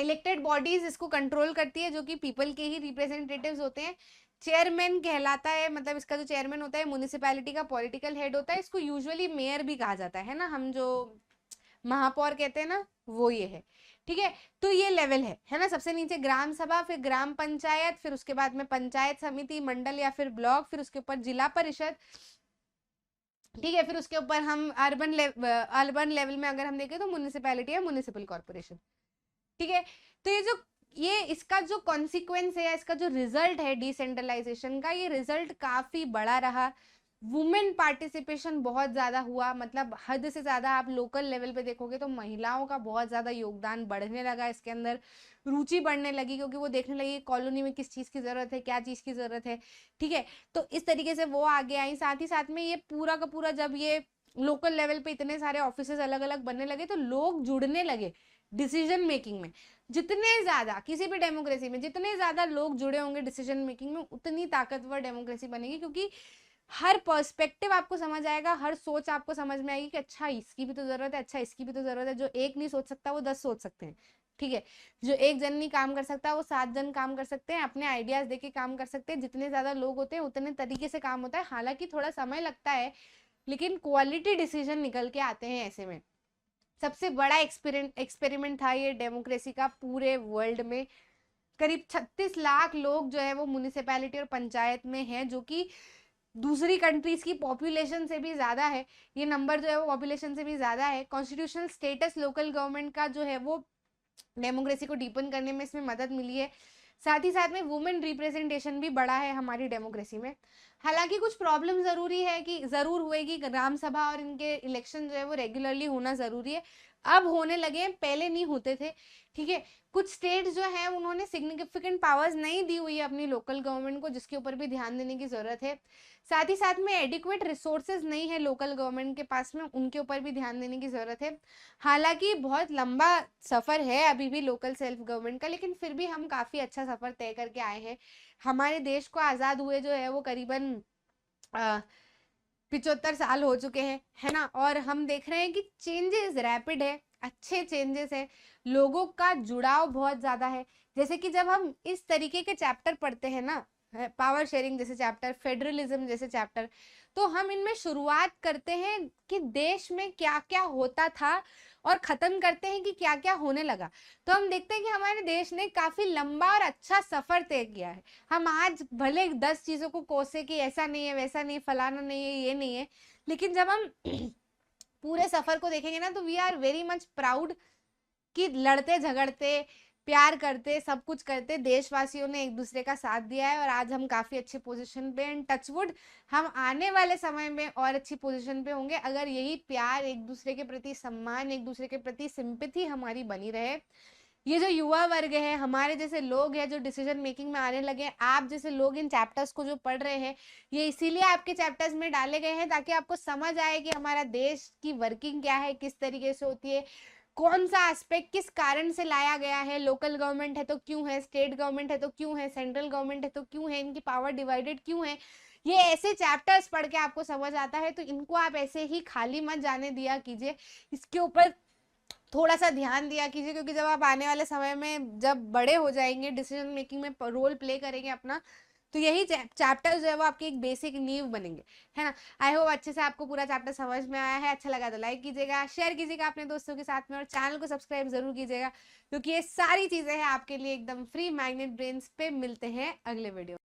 इलेक्टेड बॉडीज इसको कंट्रोल करती है, जो कि पीपल के ही रिप्रेजेंटेटिव्स होते हैं। चेयरमैन कहलाता है, मतलब इसका जो चेयरमैन होता है म्युनिसिपैलिटी का पॉलिटिकल हेड होता है। इसको यूजुअली मेयर भी कहा जाता है ना, हम जो महापौर कहते हैं ना, वो ये है, ठीक है। तो ये लेवल है ना। सबसे नीचे ग्राम सभा, फिर ग्राम पंचायत, फिर उसके बाद में पंचायत समिति, मंडल या फिर ब्लॉक, फिर उसके ऊपर जिला परिषद, ठीक है। फिर उसके ऊपर हम अर्बन लेवल में अगर हम देखें तो म्युनिसिपैलिटी या म्युनिसिपल कॉर्पोरेशन, ठीक है। तो ये इसका जो कॉन्सिक्वेंस है या इसका जो रिजल्ट है डिसेंट्रलाइजेशन का, ये रिजल्ट काफी बड़ा रहा। वुमेन पार्टिसिपेशन बहुत ज्यादा हुआ, मतलब हद से ज्यादा। आप लोकल लेवल पे देखोगे तो महिलाओं का बहुत ज्यादा योगदान बढ़ने लगा, इसके अंदर रुचि बढ़ने लगी, क्योंकि वो देखने लगी कॉलोनी में किस चीज की जरूरत है, क्या चीज की जरूरत है, ठीक है। तो इस तरीके से वो आगे आई। साथ ही साथ में ये पूरा का पूरा जब ये लोकल लेवल पे इतने सारे ऑफिसेज अलग अलग बनने लगे, तो लोग जुड़ने लगे डिसीजन मेकिंग में। जितने ज्यादा किसी भी डेमोक्रेसी में जितने ज्यादा लोग जुड़े होंगे डिसीजन मेकिंग में, उतनी ताकतवर डेमोक्रेसी बनेगी, क्योंकि हर पर्सपेक्टिव आपको समझ आएगा, हर सोच आपको समझ में आएगी कि अच्छा इसकी भी तो जरूरत है, अच्छा इसकी भी तो जरूरत है। जो एक नहीं सोच सकता वो 10 सोच सकते हैं, ठीक है। जो एक जन नहीं काम कर सकता वो 7 जन काम कर सकते हैं, अपने आइडियाज देके काम कर सकते हैं। जितने ज्यादा लोग होते हैं उतने तरीके से काम होता है, हालांकि थोड़ा समय लगता है, लेकिन क्वालिटी डिसीजन निकल के आते हैं ऐसे में। सबसे बड़ा एक्सपेरिमेंट था ये डेमोक्रेसी का पूरे वर्ल्ड में। करीब 36 लाख लोग जो है वो म्यूनिसिपैलिटी और पंचायत में हैं, जो कि दूसरी कंट्रीज की पॉपुलेशन से भी ज्यादा है। ये नंबर जो है वो पॉपुलेशन से भी ज्यादा है। कॉन्स्टिट्यूशनल स्टेटस लोकल गवर्नमेंट का जो है वो डेमोक्रेसी को डीपन करने में इसमें मदद मिली है। साथ ही साथ में वुमेन रिप्रेजेंटेशन भी बढ़ा है हमारी डेमोक्रेसी में। हालांकि कुछ प्रॉब्लम जरूर हुए कि ग्राम सभा और इनके इलेक्शन जो है वो रेगुलरली होना जरूरी है। अब होने लगे, पहले नहीं होते थे, ठीक है। कुछ स्टेट जो है उन्होंने सिग्निफिकेंट पावर्स नहीं दी हुई है अपनी लोकल गवर्नमेंट को, जिसके ऊपर भी ध्यान देने की जरूरत है। साथ ही साथ में एडिक्वेट रिसोर्सेज नहीं है लोकल गवर्नमेंट के पास में, उनके ऊपर भी ध्यान देने की जरूरत है। हालांकि बहुत लंबा सफर है अभी भी लोकल सेल्फ गवर्नमेंट का, लेकिन फिर भी हम काफी अच्छा सफर तय करके आए हैं। हमारे देश को आजाद हुए जो है वो करीबन 75 साल हो चुके हैं, है ना। और हम देख रहे हैं कि चेंजेस रैपिड है, अच्छे चेंजेस है, लोगों का जुड़ाव बहुत ज्यादा है। जैसे कि जब हम इस तरीके के चैप्टर पढ़ते हैं ना, पावर शेयरिंग जैसे चैप्टर, फेडरलिज्म जैसे चैप्टर, तो हम इनमें शुरुआत करते हैं कि देश में क्या क्या होता था और खत्म करते हैं कि क्या क्या होने लगा। तो हम देखते हैं कि हमारे देश ने काफी लंबा और अच्छा सफर तय किया है। हम आज भले 10 चीजों को कोसे कि ऐसा नहीं है, वैसा नहीं, फलाना नहीं है, ये नहीं है, लेकिन जब हम पूरे सफर को देखेंगे ना, तो we are very much proud कि लड़ते झगड़ते प्यार करते सब कुछ करते देशवासियों ने एक दूसरे का साथ दिया है, और आज हम काफी अच्छे पोजीशन पे हैं। टचवुड हम आने वाले समय में और अच्छी पोजीशन पे होंगे, अगर यही प्यार, एक दूसरे के प्रति सम्मान, एक दूसरे के प्रति सिंपैथी हमारी बनी रहे। ये जो युवा वर्ग है, हमारे जैसे लोग हैं जो डिसीजन मेकिंग में आने लगे, आप जैसे लोग इन चैप्टर्स को जो पढ़ रहे हैं, ये इसीलिए आपके चैप्टर्स में डाले गए हैं ताकि आपको समझ आए कि हमारा देश की वर्किंग क्या है, किस तरीके से होती है, कौन सा एस्पेक्ट किस कारण से लाया गया है। लोकल गवर्नमेंट है तो क्यों है, स्टेट गवर्नमेंट है तो क्यों है, सेंट्रल गवर्नमेंट है तो क्यों है, इनकी पावर डिवाइडेड क्यों है। ये ऐसे चैप्टर्स पढ़ के आपको समझ आता है, तो इनको आप ऐसे ही खाली मत जाने दिया कीजिए, इसके ऊपर थोड़ा सा ध्यान दिया कीजिए, क्योंकि जब आप आने वाले समय में जब बड़े हो जाएंगे, डिसीजन मेकिंग में रोल प्ले करेंगे अपना, तो यही चैप्टर जो है वो आपकी एक बेसिक नींव बनेंगे, है ना। आई होप अच्छे से आपको पूरा चैप्टर समझ में आया है। अच्छा लगा तो लाइक कीजिएगा, शेयर कीजिएगा अपने दोस्तों के साथ में, और चैनल को सब्सक्राइब जरूर कीजिएगा, क्योंकि ये सारी चीजें हैं आपके लिए एकदम फ्री। मैग्नेट ब्रेन्स पे मिलते हैं अगले वीडियो।